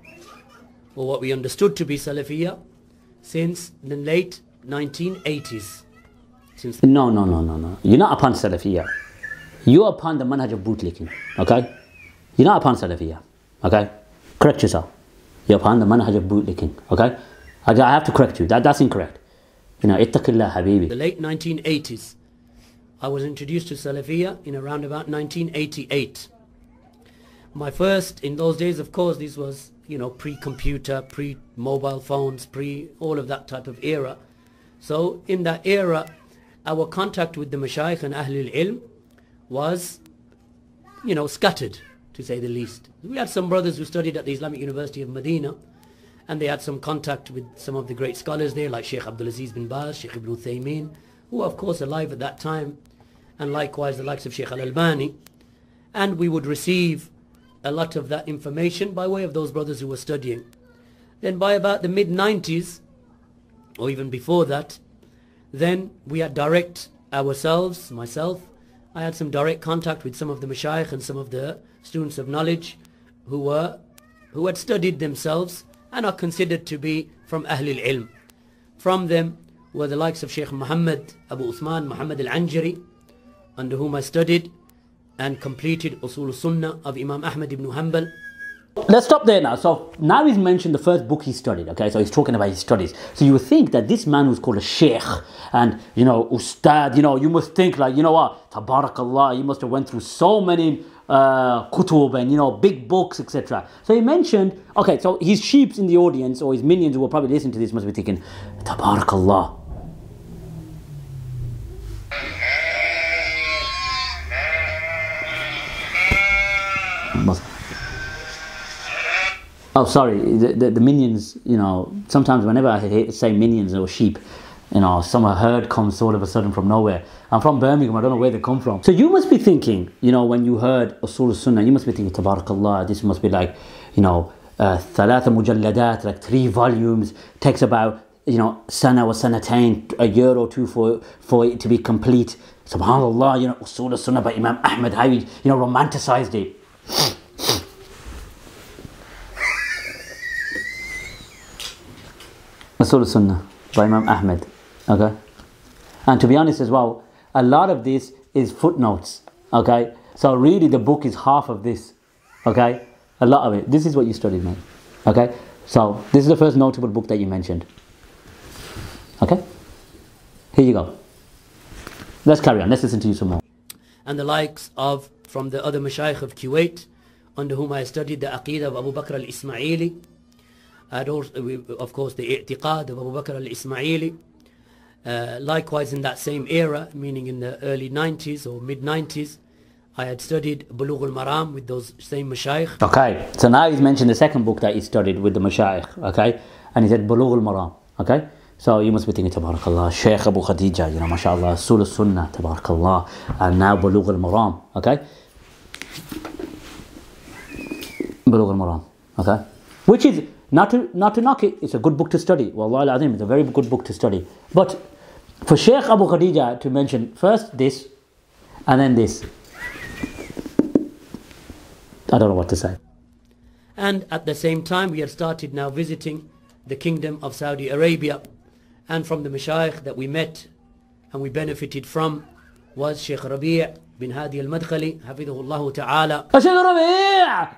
or what we understood to be Salafiyya, since the late 1980s. No. You're not upon Salafiyya. You're upon the manhaj of bootlicking. Okay? You're not upon Salafiyya. Okay? Correct yourself. You're upon the manhaj of bootlicking. Okay? I have to correct you. That's incorrect. You know, ittaqillah habibi. The late 1980s. I was introduced to Salafiyya in around about 1988. My first, in those days, of course, this was, you know, pre-computer, pre-mobile phones, pre-all of that type of era. So in that era, our contact with the Mashaykh and Ahlul Ilm was, you know, scattered, to say the least. We had some brothers who studied at the Islamic University of Medina, and they had some contact with some of the great scholars there, like Sheikh Abdul Aziz bin Baz, Sheikh Ibn Uthaymeen, who were of course alive at that time, and likewise the likes of Sheikh Al-Albani. And we would receive a lot of that information by way of those brothers who were studying. Then by about the mid-90s, or even before that, then we had direct ourselves, myself, I had some direct contact with some of the Mashaykh and some of the students of knowledge who had studied themselves and are considered to be from Ahlul Ilm. From them were the likes of Sheikh Muhammad Abu Uthman Muhammad al-Anjari, under whom I studied and completed Usul Sunnah of Imam Ahmad ibn Hanbal. Let's stop there now. So now he's mentioned the first book he studied, okay? So he's talking about his studies. So you would think that this man was called a sheikh and, you know, ustad, you know, you must think like, you know what, tabarakallah, you must have went through so many kutub and, you know, big books, etc. So he mentioned, okay, so his sheeps in the audience or his minions who will probably listen to this must be thinking, tabarakallah. Oh, sorry, the minions, you know, sometimes whenever I say minions or sheep, you know, some herd comes all of a sudden from nowhere. I'm from Birmingham, I don't know where they come from. So you must be thinking, you know, when you heard Usul Sunnah, you must be thinking, tabarakallah, this must be like, you know, thalatha mujalladat, like 3 volumes, takes about, you know, sana wa sanatain, a year or two for it to be complete. Subhanallah, you know, Usul Sunnah by Imam Ahmad, how he, you know, romanticized it. Usul Sunnah by Imam Ahmad, okay? And to be honest as well, a lot of this is footnotes, okay? So really the book is half of this, okay? A lot of it. This is what you studied, mate, okay? So this is the first notable book that you mentioned, okay? Here you go. Let's carry on. Let's listen to you some more. And the likes of, from the other Mashaykh of Kuwait, under whom I studied the Aqidah of Abu Bakr al-Ismaili, and also, of course, the i'tiqad of Abu Bakr al-Ismaili. Likewise, in that same era, meaning in the early 90s or mid-90s, I had studied Bulugh al-Maram with those same Mashaykh. Okay, so now he's mentioned the second book that he studied with the Mashaykh, okay? And he said Bulugh al-Maram, okay? So you must be thinking, tabarakallah, Sheikh Abu Khadeejah, you know, mashallah, Usul Sunnah, tabarakallah, and now Bulugh al-Maram, okay? Bulugh al-Maram, okay? Which is, not to knock it, it's a good book to study. Wallahi al-azim, it's a very good book to study. But for Sheikh Abu Khadeejah to mention first this and then this, I don't know what to say. And at the same time, we had started now visiting the Kingdom of Saudi Arabia. And from the Mashaykh that we met and we benefited from was Sheikh Rabi' bin Hadi al-Madkhali, hafidhahullah ta'ala. Sheikh Rabi'!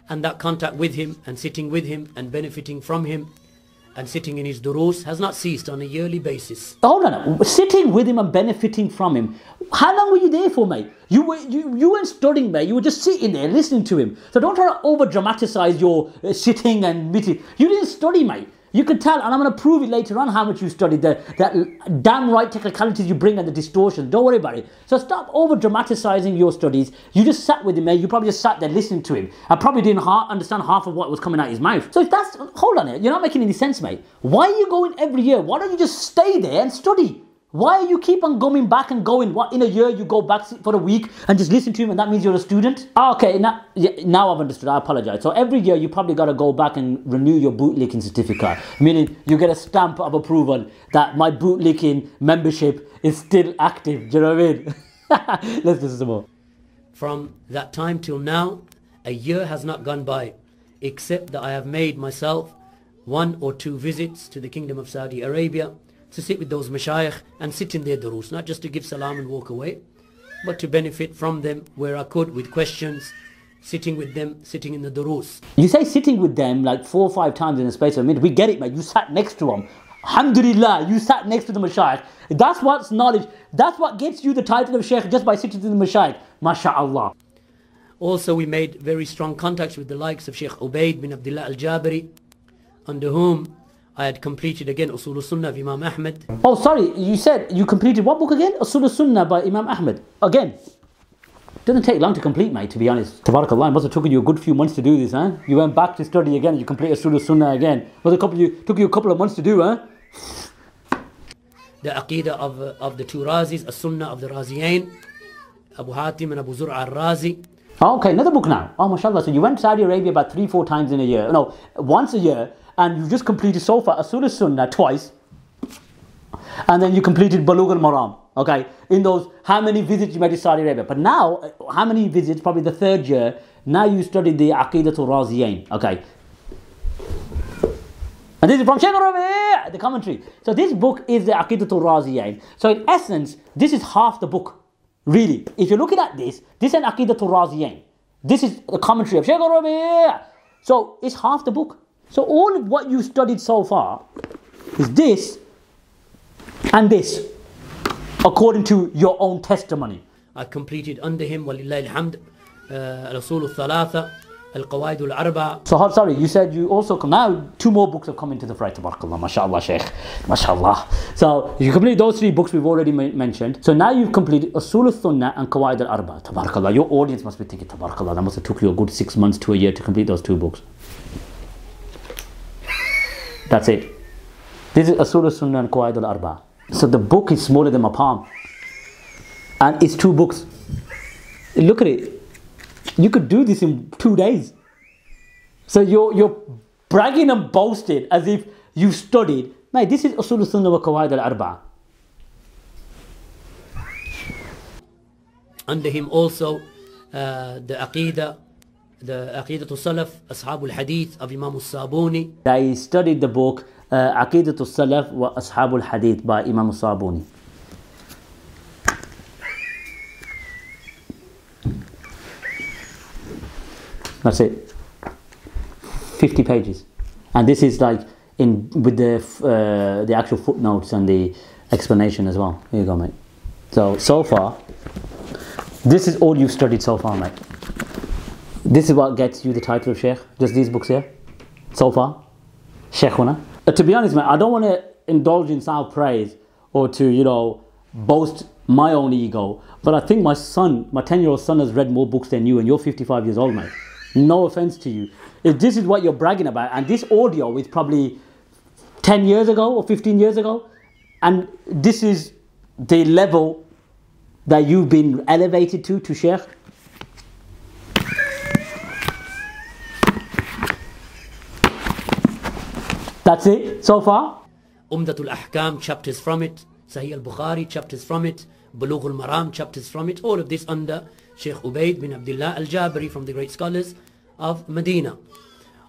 And that contact with him and sitting with him and benefiting from him and sitting in his durus has not ceased on a yearly basis. Hold on, sitting with him and benefiting from him. How long were you there for, mate? You weren't studying, mate. You were just sitting there listening to him. So don't try to over dramatize your sitting and meeting. You didn't study, mate. You can tell, and I'm going to prove it later on how much you studied, that damn right technicalities you bring and the distortion. Don't worry about it. So stop over dramatizing your studies. You just sat with him, mate. You probably just sat there listening to him. I probably didn't understand half of what was coming out his mouth. So if that's, hold on, you're not making any sense, mate. Why are you going every year? Why don't you just stay there and study? Why are you keep on going back and going? What, in a year you go back for a week and just listen to him and that means you're a student? Okay, now I've understood. I apologize. So every year you probably got to go back and renew your bootlicking certificate. Meaning you get a stamp of approval that my bootlicking membership is still active. Do you know what I mean? Let's listen some more. From that time till now, a year has not gone by except that I have made myself 1 or 2 visits to the Kingdom of Saudi Arabia to sit with those mashayikh and sit in their durus, not just to give salam and walk away, but to benefit from them where I could with questions, sitting with them, sitting in the durus. You say sitting with them like 4 or 5 times in the space of a minute. We get it, mate. You sat next to them. Alhamdulillah, you sat next to the mashayikh. That's what's knowledge. That's what gets you the title of sheikh, just by sitting with the mashayikh. MashaAllah. Also, we made very strong contacts with the likes of Sheikh Ubaid bin Abdullah al-Jabari, under whom I had completed again Usul al-Sunnah of Imam Ahmed. Oh, sorry, you said you completed what book again? Usul al-Sunnah by Imam Ahmed. Again. Doesn't take long to complete, mate, to be honest. Tabarakallah, it must have taken you a good few months to do this, huh? You went back to study again, you completed Usul al-Sunnah again. Took you a couple of months to do, huh? The Aqidah of the 2 Razis, As-Sunnah of the Raziyain, Abu Hatim and Abu Zur'a al-Razi. Oh, okay, another book now. Oh, mashallah. So you went to Saudi Arabia about 3-4 times in a year. No, once a year. And you just completed so far Usul al-Sunnah twice. And then you completed Bulugh al-Maram. Okay, in those, how many visits you made to Saudi Arabia? But now, how many visits? Probably the 3rd year. Now you studied the Aqidatul Raziyain. Okay. And this is from Sheikh Rabi', the commentary. So this book is the Aqidatul Raziyain. So in essence, this is half the book. Really. If you're looking at this is an Aqidatul Raziyain. This is the commentary of Sheikh Rabi'. So it's half the book. So all of what you studied so far is this and this, according to your own testimony. I completed under him, walillahi alhamd, al-Usul al-Thalatha, al-Qawaid al-Arba'a. So sorry, you said you also come, now 2 more books have come into the fray, tabarakallah, mashallah, Sheikh, mashallah. So you completed those 3 books we've already mentioned. So now you've completed Usul al-Sunnah and Qawaid al-Arba'a, tabarakallah. Your audience must be thinking, tabarakallah, that must have took you a good 6 months to a year to complete those 2 books. That's it. This is Usul al-Sunnah and Qawaid al-Arba'a. So the book is smaller than my palm. And it's 2 books. Look at it. You could do this in 2 days. So you're bragging and boasting as if you've studied. Mate, this is Usul al-Sunnah wa Qawaid al-Arba'a. Under him also the Aqidah to Salaf, Ashab al-Hadith of Imam al-Sabuni. I studied the book Aqidah to Salaf wa Ashab al-Hadith by Imam al-Sabuni. That's it. 50 pages. And this is like with the actual footnotes and the explanation as well. Here you go, mate. So far, this is all you've studied so far, mate. This is what gets you the title of Sheikh. Just these books here. So far. Sheikhuna. To be honest, mate, I don't want to indulge in self-praise or to, boast my own ego. But I think my 10-year-old son has read more books than you, and you're 55 years old, mate. No offense to you. If this is what you're bragging about, and this audio is probably 10 years ago or 15 years ago, and this is the level that you've been elevated to Sheikh. That's it so far. Umdatul Ahkam, chapters from it. Sahih al-Bukhari, chapters from it. Bulugh al-Maram, chapters from it. All of this under Sheikh Ubaid bin Abdullah al-Jabari, from the great scholars of Medina.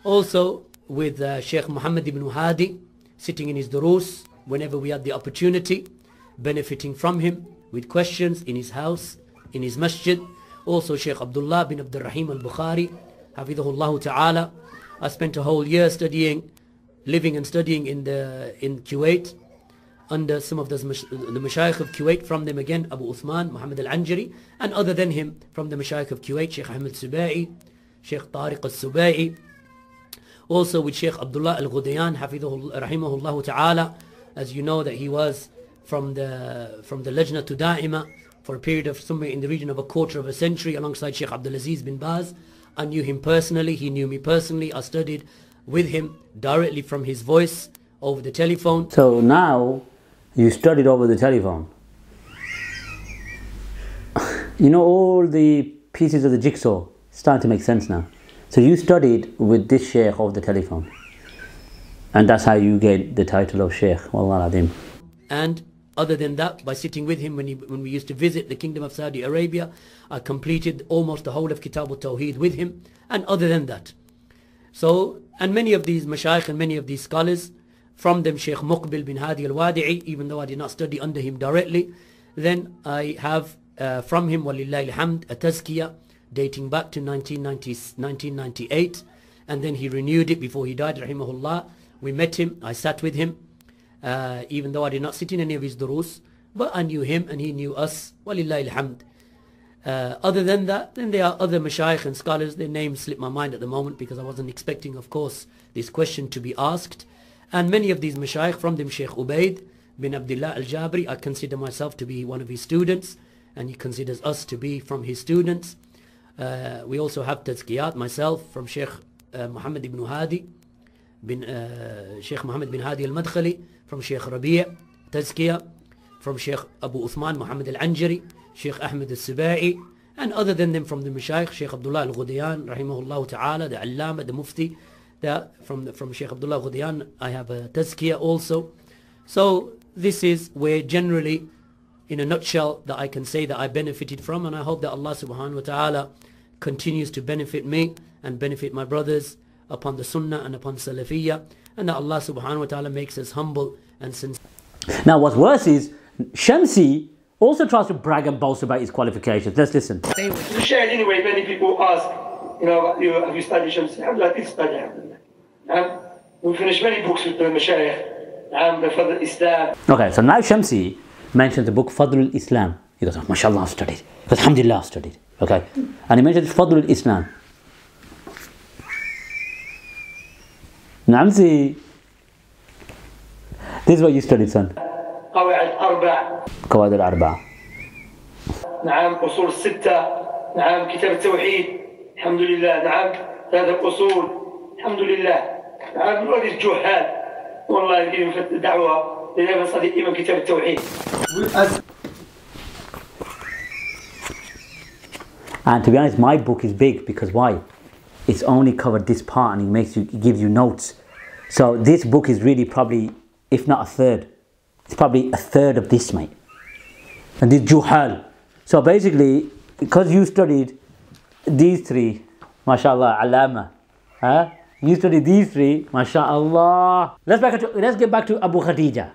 Also with Sheikh Muhammad ibn Hadi, sitting in his durus whenever we had the opportunity, benefiting from him with questions in his house, in his masjid. Also Sheikh Abdullah bin Abdul Rahim al-Bukhari, hafidhahullah ta'ala. I spent a whole year living and studying in Kuwait, under some of the mashayikh of Kuwait. From them again, Abu Uthman, Muhammad al-Anjari, and other than him, from the mashayikh of Kuwait, Sheikh Ahmed Subai, Sheikh Tariq al-Subai. Also with Sheikh Abdullah Al-Ghudayan, rahimahullah ta'ala, as you know that he was from the Lajna to Da'ima for a period of somewhere in the region of a quarter of a century alongside Sheikh Abdulaziz bin Baz. I knew him personally, he knew me personally. I studied with him directly from his voice over the telephone. So now you studied over the telephone. You know, all the pieces of the jigsaw starting to make sense now. So you studied with this sheikh over the telephone, and that's how you get the title of sheikh. Wallah Adim. And other than that, by sitting with him when we used to visit the Kingdom of Saudi Arabia, I completed almost the whole of Kitab al-Tawheed with him. And other than that, so, and many of these mashayikh and many of these scholars, from them Sheikh Muqbil bin Hadi al-Wadi'i, even though I did not study under him directly, then I have from him, walillahi alhamd, a tazkiyah dating back to 1998, and then he renewed it before he died, rahimahullah. We met him, I sat with him, even though I did not sit in any of his durus, but I knew him and he knew us, walillahi alhamd. Other than that, then there are other mashayikh and scholars. Their names slip my mind at the moment because I wasn't expecting, of course, this question to be asked. And many of these mashayikh, from them Sheikh Ubaid bin Abdullah al-Jabri, I consider myself to be one of his students, and he considers us to be from his students. We also have tazkiyat, myself, from Sheikh Muhammad ibn Hadi, Sheikh Muhammad bin Hadi al-Madkhali, from Sheikh Rabi' tazkiyah, from Sheikh Abu Uthman Muhammad al-Anjari, Sheikh Ahmed al-Sibai, and other than them from the mashayikh, Sheikh Abdullah al-Ghudayan, rahimahullah ta'ala, the Allama, the Mufti, from Sheikh Abdullah al-Ghudayan, I have a tazkiyah also. So this is where generally, in a nutshell, that I can say that I benefited from, and I hope that Allah subhanahu wa ta'ala continues to benefit me and benefit my brothers upon the sunnah and upon salafiyya, and that Allah subhanahu wa ta'ala makes us humble and sincere. Now what's worse is Shamsi also tries to brag and boast about his qualifications. Let's listen. To share anyway, many people ask, you know, have you studied Shamsi? Alhamdulillah, I did study, alhamdulillah. We finished many books with the mashayikh, the Fadl Islam. Okay, so now Shamsi mentions the book Fadl Islam. He goes, oh, mashallah, I've studied. He goes, alhamdulillah, I've studied. Okay, and he mentions Fadl Islam. Namzi, this is what you studied, son. قواعد أربع. قواعد الأربعة. نعم أصول الستة. نعم كتاب التوحيد. الحمد لله. نعم ثلاث الأصول. الحمد لله. نعم ولد الجهال. والله الكريم في الدعوة لنبي صديق إمام كتاب التوحيد. And to be honest, my book is big because why? It's only covered this part, and it gives you notes. So this book is really probably, if not a third, it's probably a third of this, mate. And this juhal. So basically, because you studied these three, mashallah, alama, huh? You studied these three, mashallah. Let's get back to Abu Khadeejah.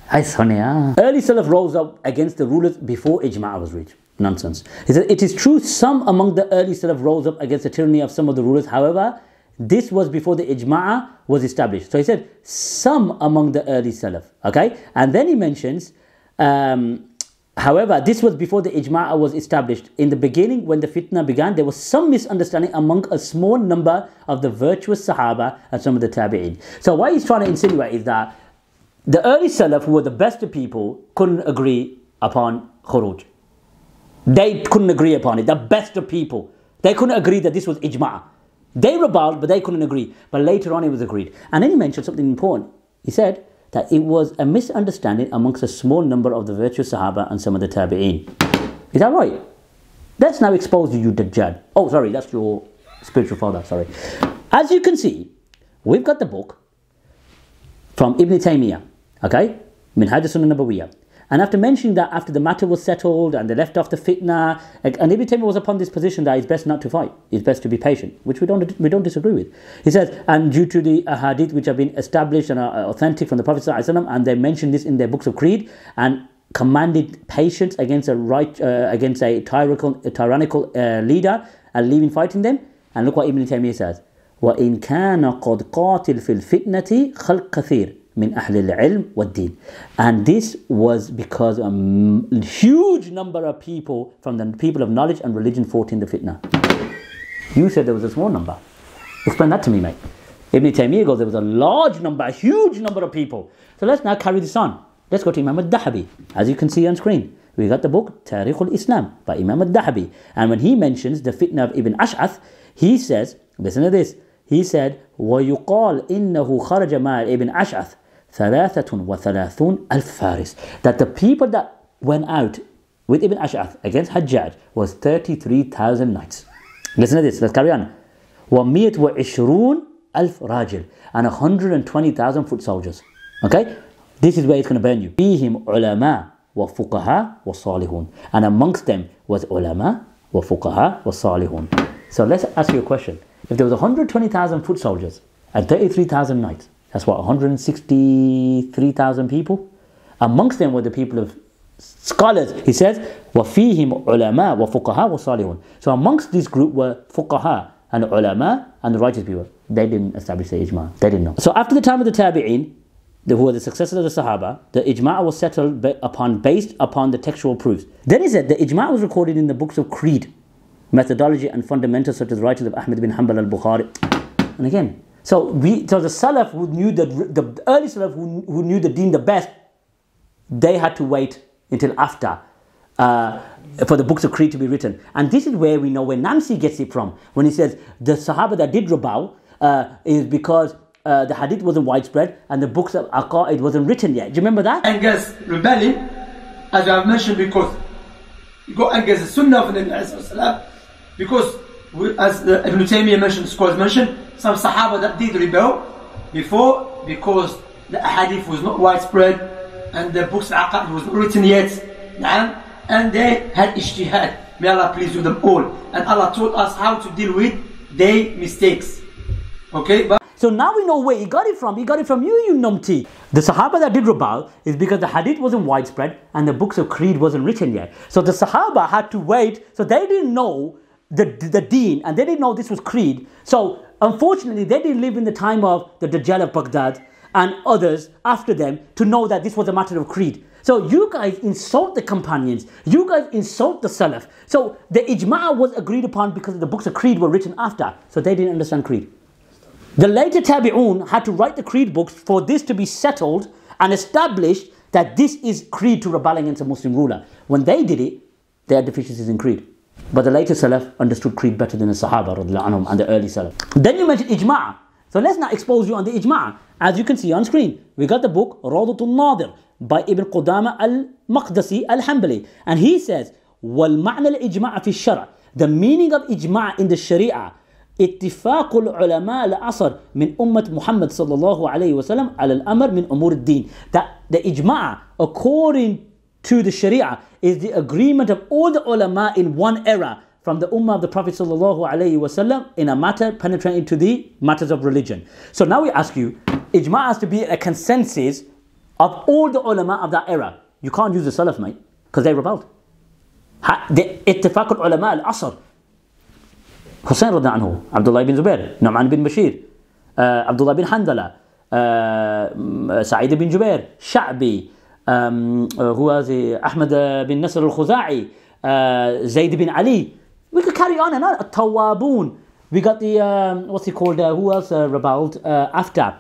Ay, Sonia. Early Salaf rose up against the rulers before Ijma' was reached. Nonsense. He said, it is true some among the early Salaf rose up against the tyranny of some of the rulers. However, this was before the Ijma' was established. So he said, some among the early Salaf. Okay? And then he mentions, however, this was before the Ijma' was established. In the beginning, when the fitna began, there was some misunderstanding among a small number of the virtuous Sahaba and some of the Tabi'in. So what he's trying to insinuate is that the early Salaf, who were the best of people, couldn't agree upon Khuruj. They couldn't agree upon it. The best of people. They couldn't agree that this was ijma'. They rebelled, but they couldn't agree. But later on it was agreed. And then he mentioned something important. He said that it was a misunderstanding amongst a small number of the virtuous Sahaba and some of the Tabi'in. Is that right? Let's now expose you, Dajjal. Oh, sorry, that's your spiritual father, sorry. As you can see, we've got the book from Ibn Taymiyyah, okay? Minhaj as-Sunnah Nabawiyyah. And after mentioning that after the matter was settled and they left off the fitna, and Ibn Taymiyyah was upon this position that it's best not to fight, it's best to be patient, which we don't disagree with. He says, and due to the ahadith which have been established and are authentic from the Prophet ﷺ, and they mentioned this in their books of creed, and commanded patience against a tyrannical leader and leaving fighting them. And look what Ibn Taymiyyah says: وَإِنْ كَانَ قَدْ قَاتِلْ فِي الْفِتْنَةِ خَلْقَ كَثِيرٍ min ahli al-ilm wa din. And this was because a huge number of people from the people of knowledge and religion fought in the fitna. You said there was a small number. Explain that to me, mate. Ibn Taymiyyah goes, there was a large number, a huge number of people. So let's now carry this on. Let's go to Imam al-Dahabi. As you can see on screen, we got the book Tariq al-Islam by Imam al-Dahabi. And when he mentions the fitna of Ibn Ash'ath, he says, listen to this, he said, وَيُقَالْ إِنَّهُ خَرَجَ مَعَ Ibn Ash'ath ثَلَاثَةٌ وَثَلَاثُونَ الْفَارِسِ. That the people that went out with Ibn Ash'ath against Hajjaj was 33,000 knights. Listen to this, let's carry on. وَمِيَةٌ وَعِشْرُونَ أَلْفْ رَاجِلٍ. And 120,000 foot soldiers. Okay? This is where it's going to burn you. فِيهِمْ عُلَمَاء وَفُقَهَا وَصَالِحُونَ. And amongst them was ulama, وَفُقَهَا وَصَالِحُونَ. So let's ask you a question. If there was 120,000 foot soldiers and 33,000 knights, that's what, 163,000 people? Amongst them were the people of scholars. He says, وَفِيهِمْ عُلَمَاء وَفُقَهَا وَصَالِحُونَ. So amongst this group were fuqaha and ulama and the righteous people. They didn't establish the ijma. They didn't know. So after the time of the tabi'een, who were the successors of the Sahaba, the ijma' was settled based upon the textual proofs. Then he said the ijma' was recorded in the books of creed, methodology and fundamentals such as the writings of Ahmad bin Hanbal al-Bukhari. And again, so the Salaf who knew the early Salaf who knew the deen the best, they had to wait until after for the books of creed to be written. And this is where we know where Namsi gets it from. When he says the Sahaba that did rebel is because the hadith wasn't widespread and the books of Aqa'id wasn't written yet. Do you remember that? Against rebelling, as I have mentioned, because you go against the Sunnah of the Nabi, because as Ibn Taymiyyah mentioned, scholars mentioned, some Sahaba that did rebel before because the hadith was not widespread and the books of Aqa'id was not written yet, and they had ijtihad. May Allah please with them all. And Allah taught us how to deal with their mistakes. Okay? So now we know where he got it from. He got it from you numpty. The Sahaba that did rebel is because the hadith wasn't widespread and the books of creed wasn't written yet. So the Sahaba had to wait. So they didn't know the deen and they didn't know this was creed. So unfortunately they didn't live in the time of the Dajjal of Baghdad and others after them to know that this was a matter of creed. So you guys insult the companions. You guys insult the Salaf. So the ijma' was agreed upon because the books of creed were written after. So they didn't understand creed. The later tabi'un had to write the creed books for this to be settled and established that this is creed to rebel against a Muslim ruler. When they did it, they had deficiencies in creed. But the later Salaf understood creed better than the Sahaba radiallahu anhum and the early Salaf. Then you mentioned ijma'. So let's now expose you on the ijma'. As you can see on screen, we got the book Rawdatul Nadir by Ibn Qudama al-Maqdisi al-Hanbali. And he says, وَالْمَعْنَى الْإِجْمَاعَ فِي الشَّرْعِ. The meaning of ijma' in the Sharia, اتفاق العلماء العصر من أمة محمد صلى الله عليه وسلم على الأمر من أمور الدين. That the ijma' according to the Sharia is the agreement of all the ulama in one era from the ummah of the Prophet صلى الله عليه وسلم in a matter penetrating to the matters of religion. So now we ask you, ijma' has to be a consensus of all the ulama of that era. You can't use the Salaf, mate, because they rebelled. The اتفاق العلماء العصر, Hussein رضي عنه, Abdullah ibn Zubair, Nu'man bin Bashir, Abdullah bin Handala, Sa'id bin Jubair, Sha'bi, who was Ahmad bin Nasr al-Khuza'i, Zayd bin Ali. We could carry on and on. Tawabun. We got the, what's he called, who else rebelled after,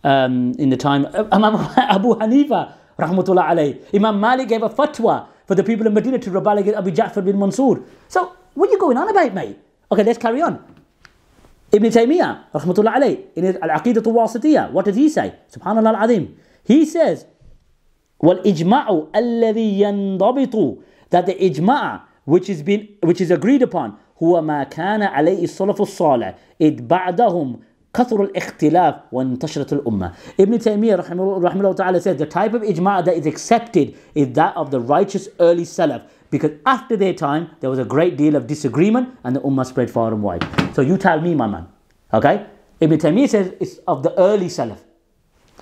in the time, Abu Hanifa, rahmatullah alayh. Imam Malik gave a fatwa for the people of Medina to rebel against Abu Ja'far bin Mansur. So, what are you going on about, mate? Okay, let's carry on. Ibn Taymiyyah, rahmatullah alayh, in his Al-Aqidah al-Wasitiyah, what does he say? Subhanallah al-Azim. He says, وَالْإِجْمَعُ الَّذِي يَنْضَبِطُ. That the ijma' which is agreed upon, هو ما كان عليه السلف الصالح إذ بعدهم كثر الاختلاف وانتشرت الأمة. Ibn Taymiyyah rahimahullah ta'ala says the type of ijma' that is accepted is that of the righteous early Salaf, because after their time there was a great deal of disagreement and the ummah spread far and wide. So you tell me, my man, okay? Ibn Taymiyyah says it's of the early Salaf.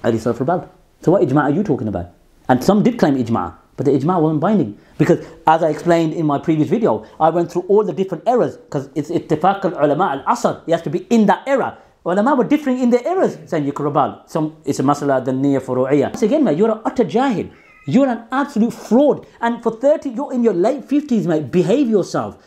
Early Salaf rebelled. So what ijma' are you talking about? And some did claim ijma', but the ijma' wasn't binding. Because as I explained in my previous video, I went through all the different eras, because it's ittifaq al-ulama al-asr. It has to be in that era. Ulama were differing in their eras, saying you could rebel. Some, it's a masala dhanniya furu'iyya. Once again, mate, you're an utter jahil. You're an absolute fraud. And for 30, you're in your late 50s, mate. Behave yourself.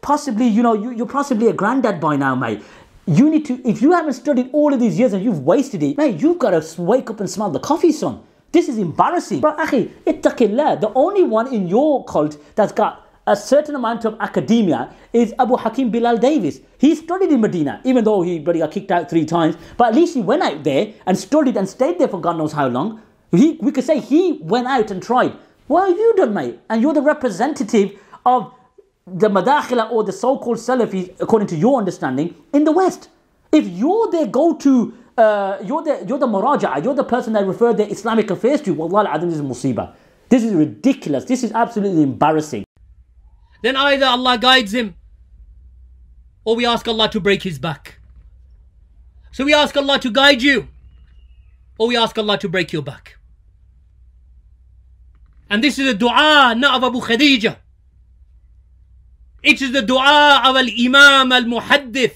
Possibly, you're possibly a granddad by now, mate. You need to, if you haven't studied all of these years and you've wasted it, mate, you've got to wake up and smell the coffee, son. This is embarrassing. Bro, akhi, ittaqillah. The only one in your cult that's got a certain amount of academia is Abu Hakim Bilal Davis. He studied in Medina, even though he got kicked out 3 times. But at least he went out there and studied and stayed there for God knows how long. We could say he went out and tried. What have you done, mate? And you're the representative of the Madakhila or the so-called Salafis, according to your understanding, in the West. If you're their go-to, you're the Muraja'a, you're the person that referred their Islamic affairs to, Wallah al-Azim, this is musibah. This is ridiculous. This is absolutely embarrassing. Then either Allah guides him, or we ask Allah to break his back. So we ask Allah to guide you, or we ask Allah to break your back. And this is the dua not of Abu Khadeejah. It is the dua of Al-Imam Al-Muhaddith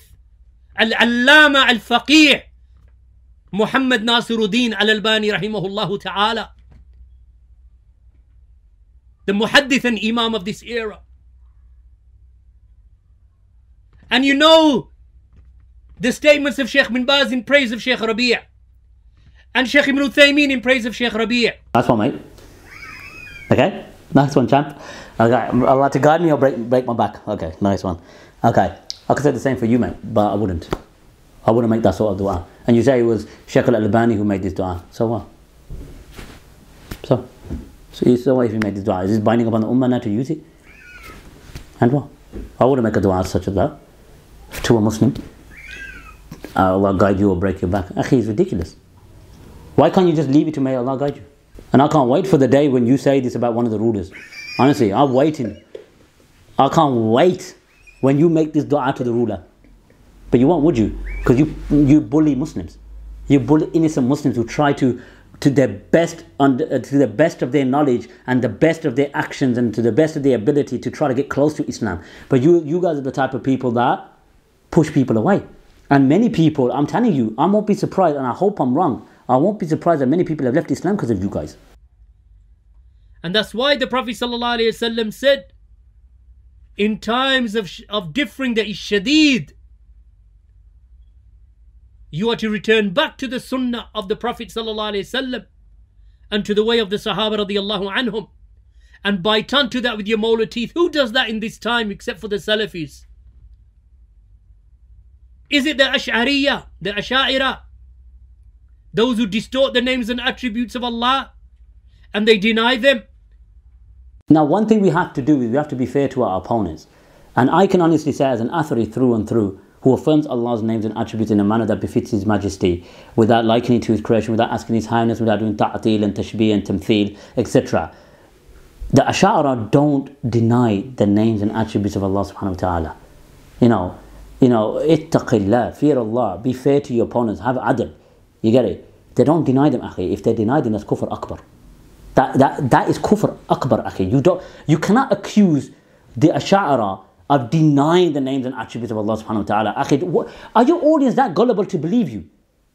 Al-Allama Al-Faqih Muhammad Nasiruddin Al-Albani rahimahullah ta'ala, the Muhaddith and Imam of this era. And you know the statements of Sheikh bin Baz in praise of Sheikh Rabi' and Sheikh Ibn Uthaymeen in praise of Sheikh Rabi'. Nice one, mate. Okay, nice one, champ. Okay, Allah to guide me or break my back. Okay, nice one. Okay, I could say the same for you, mate, but I wouldn't. I wouldn't make that sort of dua. And you say it was Sheikh Al-Albani who made this dua. So what? So what if he made this dua? Is this binding upon the ummah now to use it? And what? I wouldn't make a dua such as that to a Muslim. Allah guide you or break your back. Akhi, it's ridiculous. Why can't you just leave it to may Allah guide you? And I can't wait for the day when you say this about one of the rulers. Honestly, I'm waiting. I can't wait when you make this dua to the ruler. But you won't, would you? Because you bully Muslims. You bully innocent Muslims who try to the best of their knowledge and the best of their actions and to the best of their ability to try to get close to Islam. But you guys are the type of people that push people away. And many people, I'm telling you, I won't be surprised, and I hope I'm wrong, I won't be surprised that many people have left Islam because of you guys. And that's why the Prophet ﷺ said, in times of differing that is shadeed, you are to return back to the sunnah of the Prophet ﷺ and to the way of the Sahaba radiallahu anhum, and bite onto that with your molar teeth. Who does that in this time except for the Salafis? Is it the Ash'ariyah, the Asha'ira, those who distort the names and attributes of Allah and they deny them? Now, one thing we have to do is we have to be fair to our opponents. And I can honestly say, as an Athari through and through, who affirms Allah's names and attributes in a manner that befits His Majesty, without likening to His creation, without asking His Highness, without doing ta'atil and tashbih and tamthil, etc. The Ash'ara don't deny the names and attributes of Allah subhanahu wa ta'ala. Ittaqillah, fear Allah, be fair to your opponents, have adl. You get it? They don't deny them, akhi. If they deny them, that's kufr akbar. That is kufr akbar, akhi. You cannot accuse the Ash'ara of denying the names and attributes of Allah subhanahu wa ta'ala. Akhi, are your audience that gullible to believe you?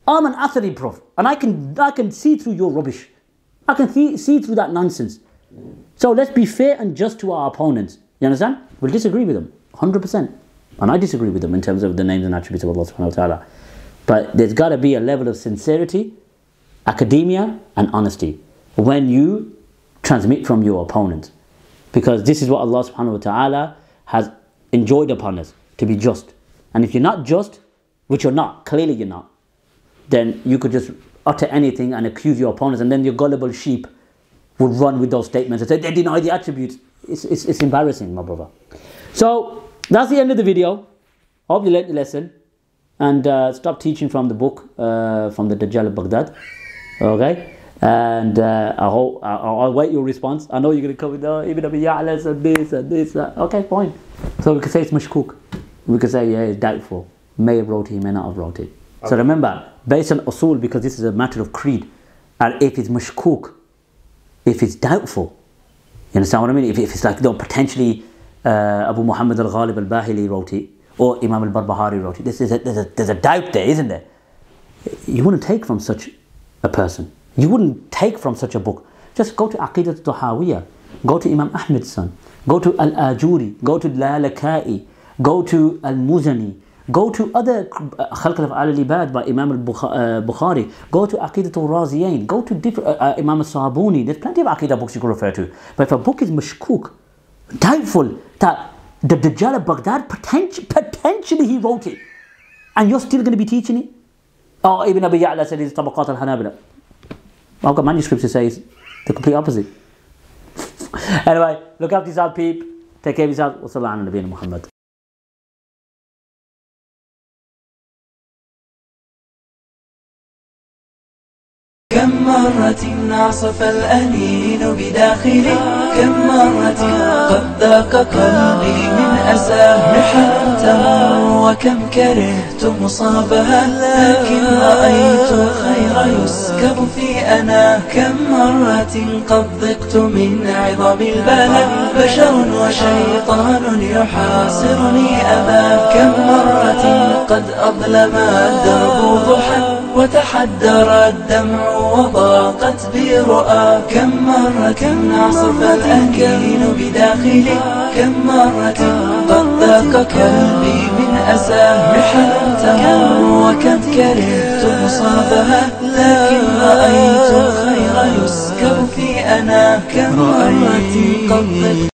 I'm an Athari prof, and I can see through your rubbish. I can see through that nonsense. So let's be fair and just to our opponents. You understand? We'll disagree with them, 100%. And I disagree with them in terms of the names and attributes of Allah subhanahu wa ta'ala. But there's got to be a level of sincerity, academia, and honesty when you transmit from your opponent. Because this is what Allah subhanahu wa ta'ala has enjoined upon us, to be just. And if you're not just, which you're not, clearly you're not, then you could just utter anything and accuse your opponents, and then your gullible sheep would run with those statements and say they deny the attributes. It's embarrassing, my brother. So that's the end of the video. Hope you learned the lesson. And stop teaching from the book, from the Dajjal of Baghdad. Okay? And I'll wait your response. I know you're going to come with Ibn Abi Ya'la and this and this. Okay, fine. So we can say it's mashkuk. We can say, yeah, it's doubtful. May have wrote it, may not have wrote it. Okay. So remember, based on usul, because this is a matter of creed, and if it's mashkuk, if it's doubtful, you understand what I mean? If it's like, potentially Abu Muhammad al-Ghalib al-Bahili wrote it, or Imam al-Barbahari wrote it. There's a doubt there, isn't there? You wouldn't take from such a person. You wouldn't take from such a book. Just go to Aqidat al-Tahawiyah. Go to Imam Ahmed's son. Go to Al-Ajuri. Go to Lalaka'i. Go to Al-Muzani. Go to other Khalq al-Ibad by Imam al-Bukhari. Go to Aqidat al-Raziyain. Go to different Imam al-Sabuni. There's plenty of Aqidah books you can refer to. But if a book is mashkook, doubtful, that the Dajjal of Baghdad potentially he wrote it, and you're still going to be teaching it? Oh, Ibn Abi Ya'la said it's Tabaqat al-Hanabila. I've got manuscripts to say it's the complete opposite. Anyway, look after yourself, peep. Take care of yourself. Wa sallallahu ala nabiyyina Muhammad. كم مرة عصف الأنين بداخلي، كم مرة قد ذاق قلبي من أساه محن تمر، وكم كرهت مصابها لكن رأيت الخير يسكب في أنا. كم مرة قد ضقت من عظم البلاء، بشر وشيطان يحاصرني أباه. كم مرة قد أظلم الدرب ضحى وتحدر الدمع وضاقت بي رؤى. كم مرة عصف الأنين بداخلي، كم مرة قد ذاق قلبي من أساه محن تمر، وكم كرهت مصابها لكن رأيت الخير يسكب في أنا. كم مرة قد